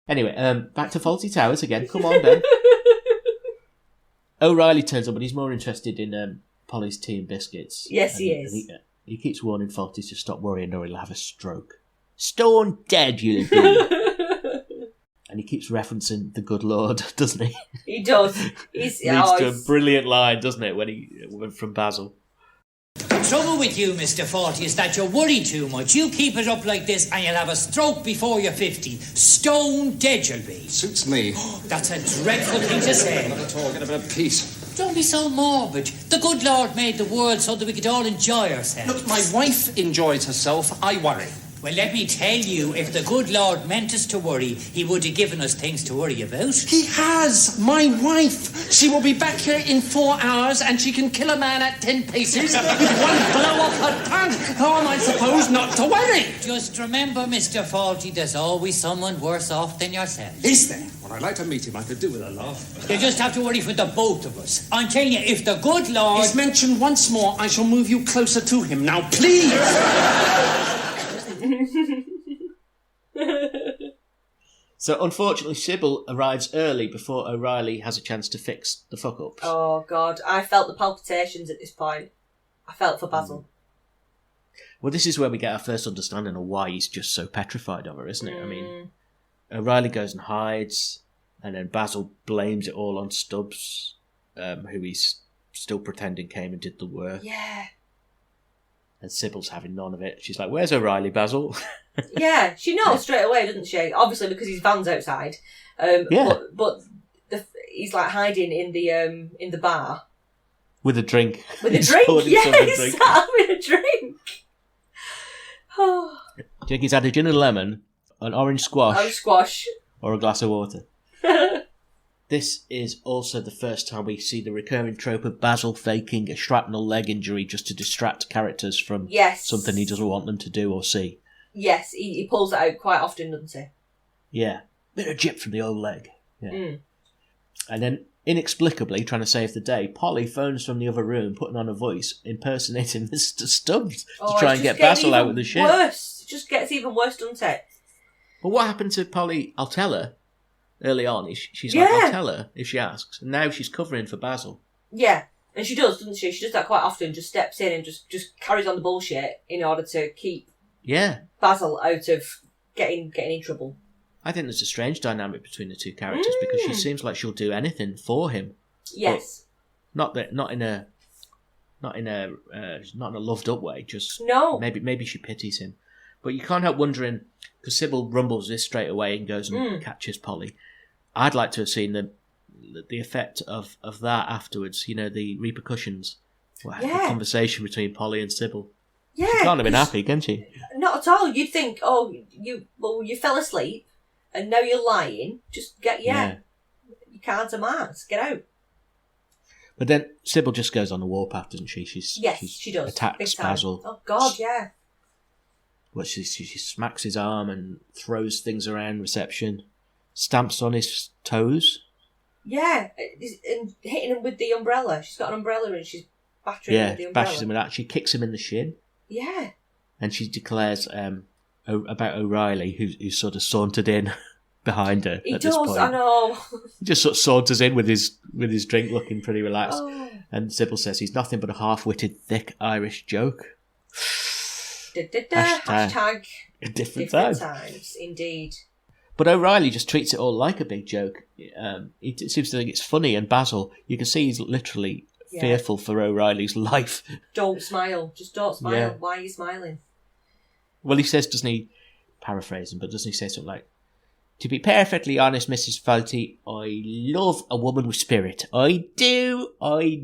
Anyway, back to Fawlty Towers again. Come on, Ben. O'Reilly turns up, but he's more interested in Polly's tea and biscuits. Yes, he is. He keeps warning Fawlty to stop worrying or he'll have a stroke. Stone dead, you'll be. And he keeps referencing the good Lord, doesn't he? He does. Leads to a brilliant line, doesn't it, when he went from Basil. The trouble with you, Mr. Fawlty, is that you worry too much. You keep it up like this and you'll have a stroke before you're 50. Stone dead you'll be. Suits me. That's a dreadful thing to say. Not at all. Get a bit of peace. Don't be so morbid. The good Lord made the world so that we could all enjoy ourselves. Look, my wife enjoys herself. I worry. Well, let me tell you, if the good Lord meant us to worry, he would have given us things to worry about. He has. My wife. She will be back here in 4 hours and she can kill a man at 10 paces with one blow of her tongue. How am I supposed not to worry? Just remember, Mr. Fawlty, there's always someone worse off than yourself. Is there? Well, I'd like to meet him. I could do with a laugh. You just have to worry for the both of us. I'm telling you, if the good Lord... He's mentioned once more, I shall move you closer to him. Now, please! So, unfortunately, Sybil arrives early before O'Reilly has a chance to fix the fuck-ups. Oh, God. I felt the palpitations at this point. I felt for Basil. Well, this is where we get our first understanding of why he's just so petrified of her, isn't it? I mean, O'Reilly goes and hides, and then Basil blames it all on Stubbs, who he's still pretending came and did the work. Yeah. And Sybil's having none of it. She's like, "Where's O'Reilly, Basil?" Yeah, she knows straight away, doesn't she? Obviously, because his van's outside. But he's like hiding in the bar with a drink. With a drink, yeah, he's sat having a drink. Do you think he's had a gin and lemon, an orange squash, or a glass of water? This is also the first time we see the recurring trope of Basil faking a shrapnel leg injury just to distract characters from something he doesn't want them to do or see. Yes, he pulls it out quite often, doesn't he? Yeah. Bit of jip from the old leg. Yeah. And then, inexplicably, trying to save the day, Polly phones from the other room, putting on a voice, impersonating Mr. Stubbs to try and get Basil out with the shit. Worse. It just gets even worse, doesn't it? But what happened to Polly? I'll tell her. Early on, she's like, I'll tell her if she asks. And now she's covering for Basil. Yeah, and she does, doesn't she? She does that quite often, just steps in and just carries on the bullshit in order to keep Basil out of getting in trouble. I think there's a strange dynamic between the two characters because she seems like she'll do anything for him. Yes. Not in a loved up way, just maybe she pities him. But you can't help wondering, because Sybil rumbles this straight away and goes and catches Polly. I'd like to have seen the effect of that afterwards, the repercussions. The conversation between Polly and Sybil. Yeah. She can't have been happy, can she? Not at all. You'd think, you fell asleep and now you're lying. Just you can't amass. Get out. But then Sybil just goes on the warpath, doesn't she? She does. Attacks Basil. Oh, God, yeah. Well, she smacks his arm and throws things around reception. Stamps on his toes. Yeah, and hitting him with the umbrella. She's got an umbrella and she's battering him with the umbrella. Bashes him with that. She kicks him in the shin. Yeah. And she declares about O'Reilly, who's sort of sauntered in behind her. He does, this point. I know. He just sort of saunters in with his drink, looking pretty relaxed. Oh. And Sybil says he's nothing but a half-witted, thick Irish joke. Hashtag different times, indeed. But O'Reilly just treats it all like a big joke. He seems to think it's funny, and Basil, you can see he's literally fearful for O'Reilly's life. Don't smile. Just don't smile. Yeah. Why are you smiling? Well, he says, doesn't he, paraphrasing, but doesn't he say something like, "To be perfectly honest, Mrs. Fawlty, I love a woman with spirit. I do. I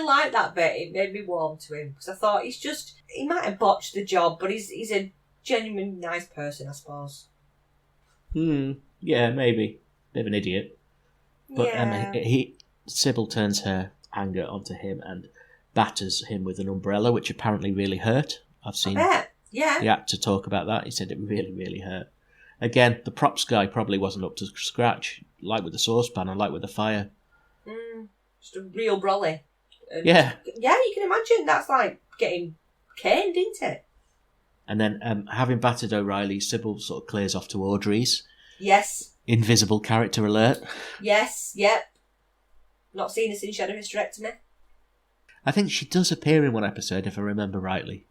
like that bit. It made me warm to him, because I thought he might have botched the job, but he's a genuinely nice person, I suppose. Yeah, maybe. Bit of an idiot. But Sybil turns her anger onto him and batters him with an umbrella, which apparently really hurt. I've seen Yeah. He had to talk about that. He said it really, really hurt. Again, the props guy probably wasn't up to scratch, like with the saucepan and like with the fire. Just a real brolly. And yeah, you can imagine that's like getting caned, isn't it? And then having battered O'Reilly, Sybil sort of clears off to Audrey's. Yes. Invisible character alert. Yes, yep. Not seen her since she had a hysterectomy. I think she does appear in one episode, if I remember rightly.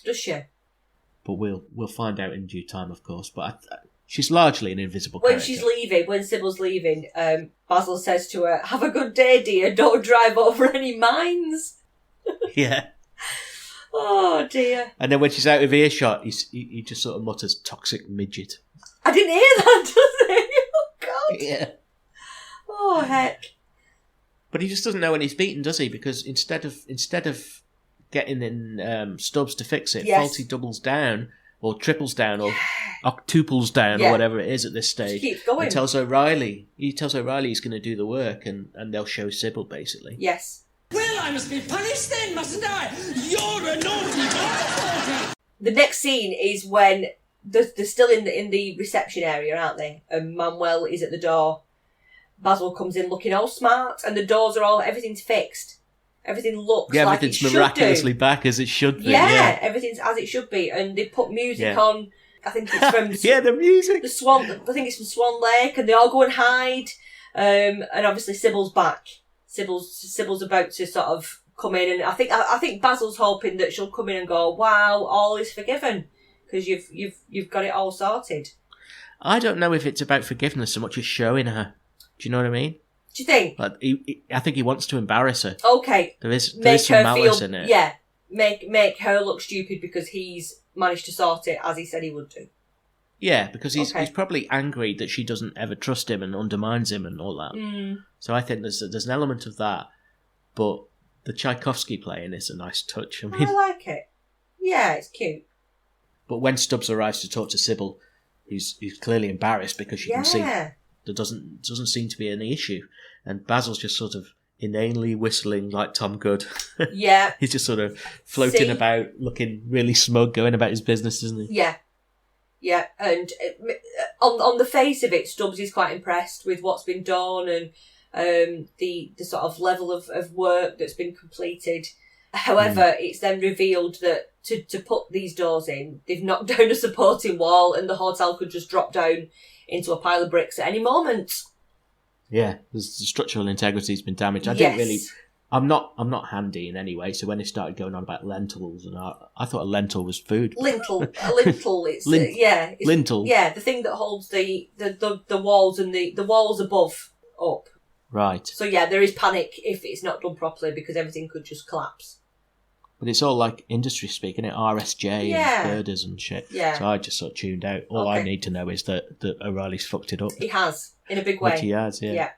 Does she? But we'll find out in due time, of course. But she's largely an invisible character. When Sybil's leaving, Basil says to her, "Have a good day, dear. Don't drive over any mines." Yeah. Oh, dear. And then when she's out of earshot, he just sort of mutters, "Toxic midget." I didn't hear that, does he? Oh, God. Yeah. Oh, heck. But he just doesn't know when he's beaten, does he? Because instead of getting in Stubbs to fix it, Yes. Fawlty doubles down, or triples down, or octuples down, or whatever it is at this stage. Just keeps going. And tells O'Reilly. He tells O'Reilly he's going to do the work, and they'll show Sybil, basically. Yes. Well, I must be punished then, mustn't I? You're a naughty boy! The next scene is when they're still in the reception area, aren't they? And Manuel is at the door. Basil comes in looking all smart, and the doors are everything's fixed. Everything looks like it everything's should miraculously do. back as it should be. Yeah, everything's as it should be. And they put music on. I think it's from the music. the Swan. I think it's from Swan Lake, and they all go and hide. And obviously Sybil's back. Sybil's about to sort of come in, and I think Basil's hoping that she'll come in and go, "Wow, all is forgiven," because you've got it all sorted. I don't know if it's about forgiveness so much as showing her. Do you know what I mean? Do you think? Like I think he wants to embarrass her. Okay. There is some malice in it. Yeah. Make her look stupid because he's managed to sort it as he said he would do. Yeah, because he's probably angry that she doesn't ever trust him and undermines him and all that. So I think there's an element of that, but the Tchaikovsky playing is a nice touch. I mean, I like it. Yeah, it's cute. But when Stubbs arrives to talk to Sybil, he's clearly embarrassed because you can see there doesn't seem to be any issue, and Basil's just sort of inanely whistling like Tom Good. Yeah. He's just sort of floating about, looking really smug, going about his business, isn't he? Yeah. Yeah, and on the face of it, Stubbs is quite impressed with what's been done and the sort of level of work that's been completed. However, it's then revealed that to put these doors in, they've knocked down a supporting wall and the hotel could just drop down into a pile of bricks at any moment. Yeah, the structural integrity's been damaged. I'm not handy in any way, so when they started going on about lentils, and I thought a lentil was food. A lintel, it's lintel. Yeah, the thing that holds the walls and the walls above up. Right. So yeah, there is panic if it's not done properly because everything could just collapse. But it's all like industry speak, isn't it? RSJ and girders and shit. Yeah. So I just sort of tuned out. All I need to know is that O'Reilly's fucked it up. He has, in a big way. Which he has, yeah.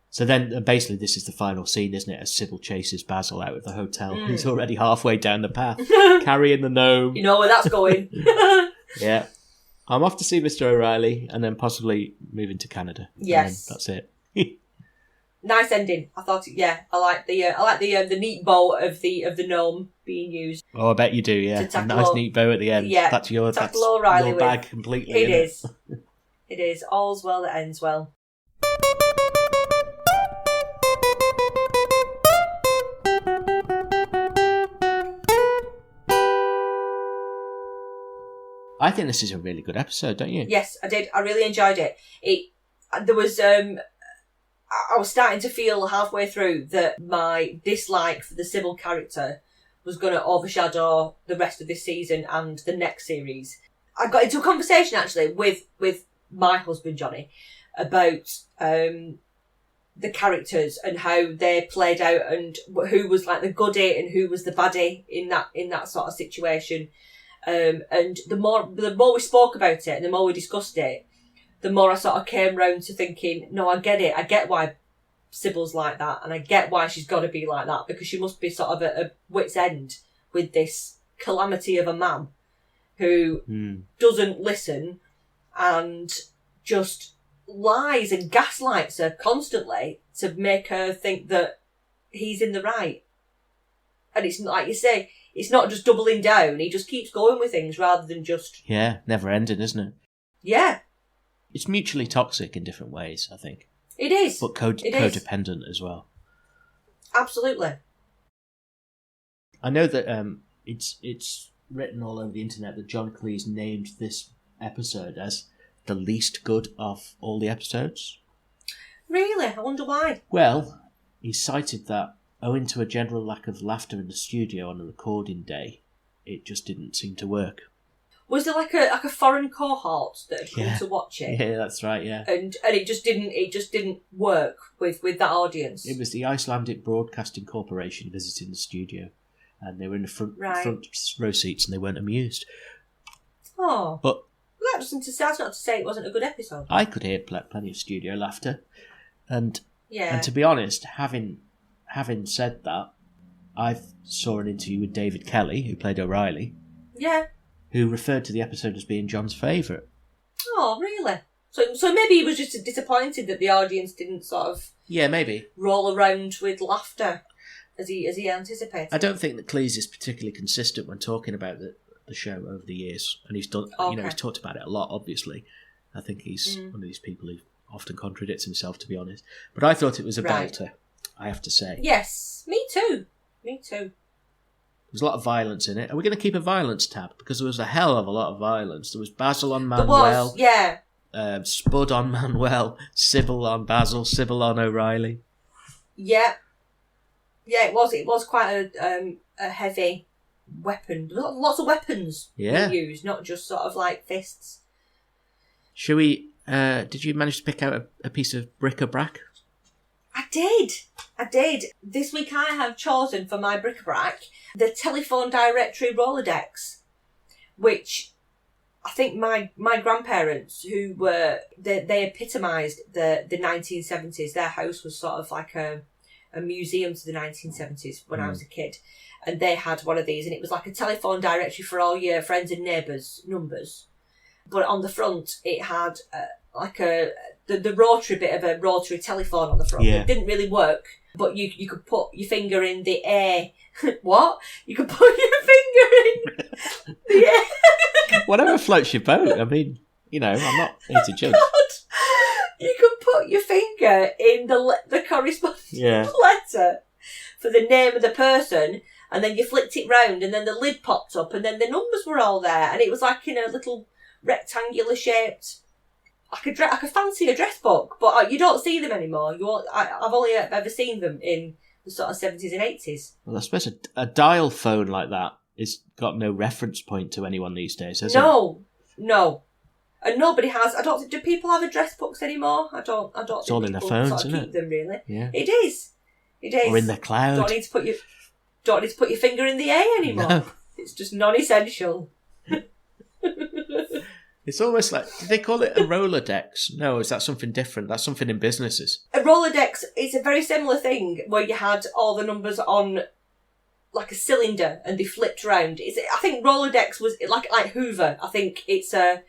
So then, basically, this is the final scene, isn't it? As Sybil chases Basil out of the hotel. He's already halfway down the path, carrying the gnome. You know where that's going. Yeah. I'm off to see Mr. O'Reilly, and then possibly moving to Canada. Yes. That's it. Nice ending. I thought, I like the neat bow of the gnome being used. Oh, I bet you do. Yeah, a nice neat bow at the end. Yeah, that's your O'Reilly bag completely. It is. It is. All's well that ends well. I think this is a really good episode, don't you? Yes, I did. I really enjoyed it. There was I was starting to feel halfway through that my dislike for the Sybil character was going to overshadow the rest of this season and the next series. I got into a conversation actually with my husband Johnny about the characters and how they played out and who was like the goodie and who was the baddie in that sort of situation. And the more we spoke about it and the more we discussed it, the more I sort of came round to thinking, no, I get it. I get why Sybil's like that, and I get why she's got to be like that, because she must be sort of at a wit's end with this calamity of a man who doesn't listen and just lies and gaslights her constantly to make her think that he's in the right. And it's like you say, it's not just doubling down. He just keeps going with things rather than just... Yeah, never ending, isn't it? Yeah. It's mutually toxic in different ways, I think. It is. But codependent as well. Absolutely. I know that it's written all over the internet that John Cleese named this episode as the least good of all the episodes. Really? I wonder why. Well, he cited that owing to a general lack of laughter in the studio on a recording day, it just didn't seem to work. Was there like a foreign cohort that had come to watch it? Yeah, that's right. Yeah, and it just didn't work with that audience. It was the Icelandic Broadcasting Corporation visiting the studio, and they were in the front row seats, and they weren't amused. Oh, but that's not to say it wasn't a good episode. I could hear plenty of studio laughter, and to be honest, having said that, I saw an interview with David Kelly, who played O'Reilly. Yeah. Who referred to the episode as being John's favourite. Oh, really? So maybe he was just disappointed that the audience didn't sort of maybe roll around with laughter as he anticipated. I don't think that Cleese is particularly consistent when talking about the show over the years, and he's done. Okay. He's talked about it a lot. Obviously, I think he's one of these people who often contradicts himself, to be honest. But I thought it was a belter, I have to say. Yes, me too. There's a lot of violence in it. Are we going to keep a violence tab? Because there was a hell of a lot of violence. There was Basil on Manuel. There was, Spud on Manuel. Sybil on Basil. Sybil on O'Reilly. Yeah. Yeah, it was. It was quite a heavy weapon. Lots of weapons being used, not just sort of like fists. Shall we... did you manage to pick out a piece of bric-a-brac? I did. This week I have chosen for my bric-a-brac the telephone directory Rolodex, which I think my grandparents, who were, they epitomised the 1970s. Their house was sort of like a museum to the 1970s when I was a kid. And they had one of these, and it was like a telephone directory for all your friends and neighbours' numbers. But on the front, it had the rotary bit of a rotary telephone on the front. Yeah. It didn't really work, but you could put your finger in the air. What? You could put your finger in the air. Whatever floats your boat. I mean, I'm not here to judge. God. You could put your finger in the corresponding letter for the name of the person, and then you flicked it round, and then the lid popped up, and then the numbers were all there, and it was like in a little rectangular shaped, like a fancy address book, but you don't see them anymore. I've only ever seen them in the sort of 70s and 80s. Well, I suppose a dial phone like that has got no reference point to anyone these days, has it? No. And nobody has. Do people have address books anymore? I don't it's think all in their phones, isn't keep them, really. Yeah. It is. Or in the cloud. Don't need to put your finger in the air anymore. No. It's just non-essential. It's almost like, did they call it a Rolodex? No, is that something different? That's something in businesses. A Rolodex is a very similar thing where you had all the numbers on like a cylinder and they flipped around. I think Rolodex was like Hoover. I think it's the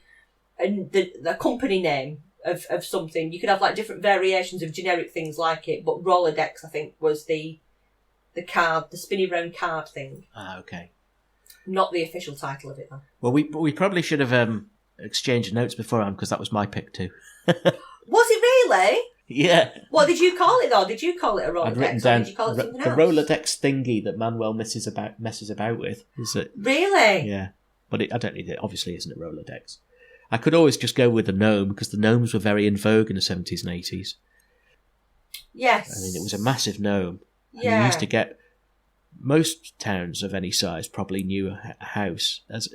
company name of something. You could have like different variations of generic things like it, but Rolodex I think was the card, the spinny round card thing. Ah, okay. Not the official title of it though. Well, we probably should have exchanged notes beforehand because that was my pick too. Was it really? Yeah. What did you call it though? Did you call it a Rolodex? I'd written down or did you call it something the else? Rolodex thingy that Manuel messes about with. Is it? Really? Yeah. But I don't need it. Obviously, isn't a Rolodex. I could always just go with a gnome because the gnomes were very in vogue in the 70s and 80s. Yes. I mean, it was a massive gnome. And Yeah. you used to get... Most towns of any size probably knew a house, as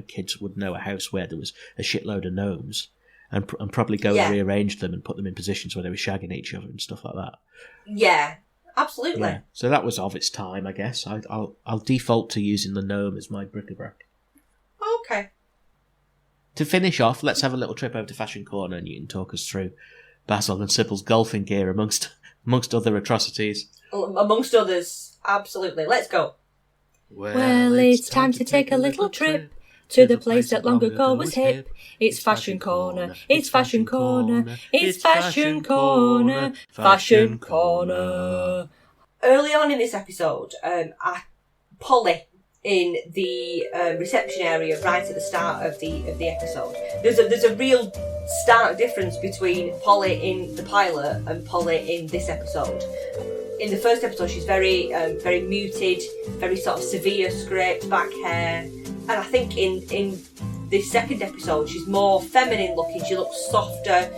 kids would know a house where there was a shitload of gnomes, and probably go and rearrange them and put them in positions where they were shagging each other and stuff like that. Yeah, absolutely. Yeah. So that was of its time, I guess. I'll default to using the gnome as my bric-a-brac. Okay. To finish off, let's have a little trip over to Fashion Corner, and you can talk us through Basil and Sybil's golfing gear amongst other atrocities. Amongst others. Absolutely. Let's go. Well, it's time to take a little trip to the place that long ago was hip. It's Fashion Corner. It's Fashion Corner. It's Fashion Corner. Fashion Corner. Early on in this episode, Polly in the reception area right at the start of the episode. There's a real stark difference between Polly in the pilot and Polly in this episode. In the first episode, she's very muted, very sort of severe scraped back hair, and I think in this second episode she's more feminine looking. She looks softer.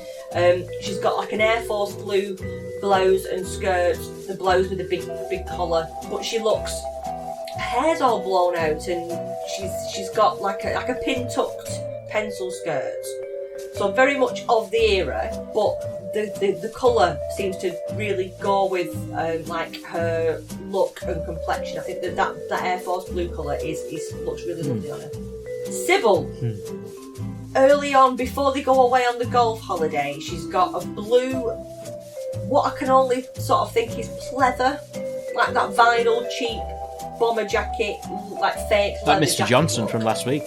She's got like an Air Force blue blouse and skirt, the blouse with a big collar, but she looks, her hair's all blown out, and she's got like a pin tucked pencil skirt. So very much of the era, but the colour seems to really go with like her look and complexion. I think that Air Force blue colour looks really lovely on her. Sybil, early on before they go away on the golf holiday, she's got a blue, what I can only sort of think is pleather, like that vinyl cheap bomber jacket, like fake leather like Mr. jacket Johnson look. from last week.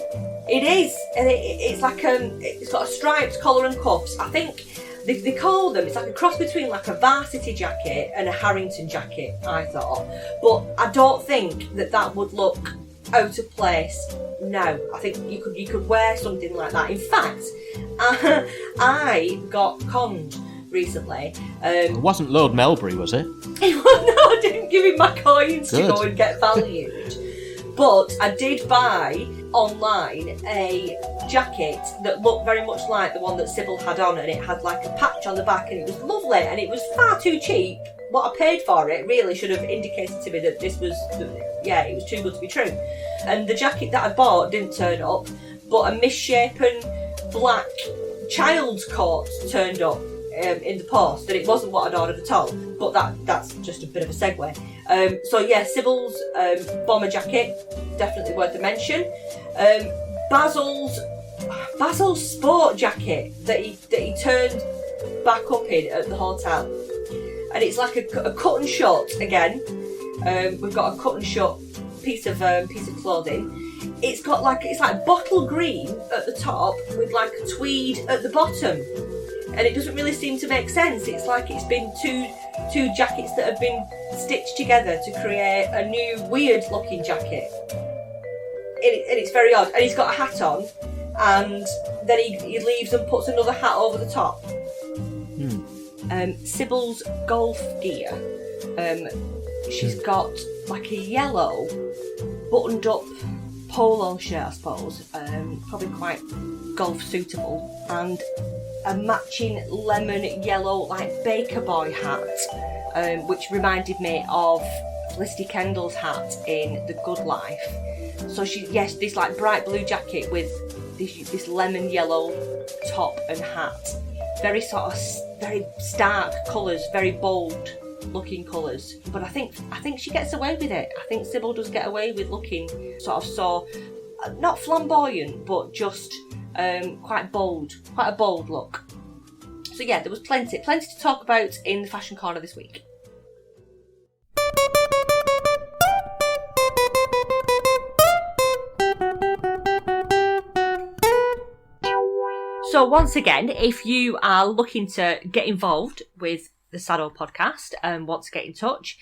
It is, and it's like it's got a striped collar and cuffs. I think they call them, it's like a cross between like a varsity jacket and a Harrington jacket, I thought. But I don't think that would look out of place now. I think you could wear something like that. In fact, I got conned recently. It wasn't Lord Melbury, was it? No, I didn't give him my coins Good. to go and get valued. But I did buy online a jacket that looked very much like the one that Sybil had on, and it had like a patch on the back, and it was lovely, and it was far too cheap. What I paid for it really should have indicated to me that this was, it was too good to be true. And the jacket that I bought didn't turn up, but a misshapen black child's coat turned up in the post, and it wasn't what I'd ordered at all. But that's just a bit of a segue. So yeah, Sybil's bomber jacket, definitely worth a mention. Basil's sport jacket that he turned back up in at the hotel, and it's like a cut and shut again. We've got a cut and shut piece of clothing. It's like bottle green at the top with like tweed at the bottom, and it doesn't really seem to make sense. It's like it's been two jackets that have been stitched together to create a new weird looking jacket. And it's very odd. And he's got a hat on, and then he leaves and puts another hat over the top. Sybil's golf gear. She's got like a yellow buttoned up polo shirt, I suppose, probably quite golf suitable, and a matching lemon yellow like baker boy hat, which reminded me of Felicity Kendall's hat in The Good Life. So this like bright blue jacket with this lemon yellow top and hat, very stark colours, very bold looking colours. But I think she gets away with it. I think Sybil does get away with looking sort of so, not flamboyant, but just quite a bold look. So yeah, there was plenty to talk about in the fashion corner this week. So once again, if you are looking to get involved with the SADDO podcast and want to get in touch,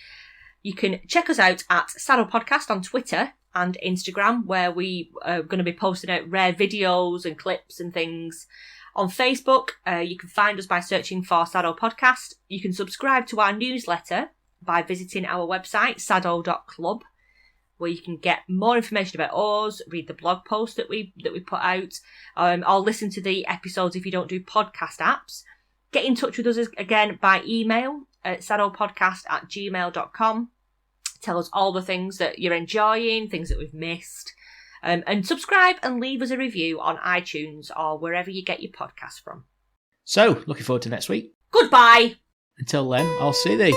you can check us out at SADDO Podcast on Twitter and Instagram, where we are going to be posting out rare videos and clips and things. On Facebook, you can find us by searching for SADDO Podcast. You can subscribe to our newsletter by visiting our website, saddo.club, where you can get more information about us, read the blog post that we put out, or listen to the episodes if you don't do podcast apps. Get in touch with us again by email at saddopodcast@gmail.com. Tell us all the things that you're enjoying, things that we've missed. And subscribe and leave us a review on iTunes or wherever you get your podcasts from. So, looking forward to next week. Goodbye! Until then, I'll see thee.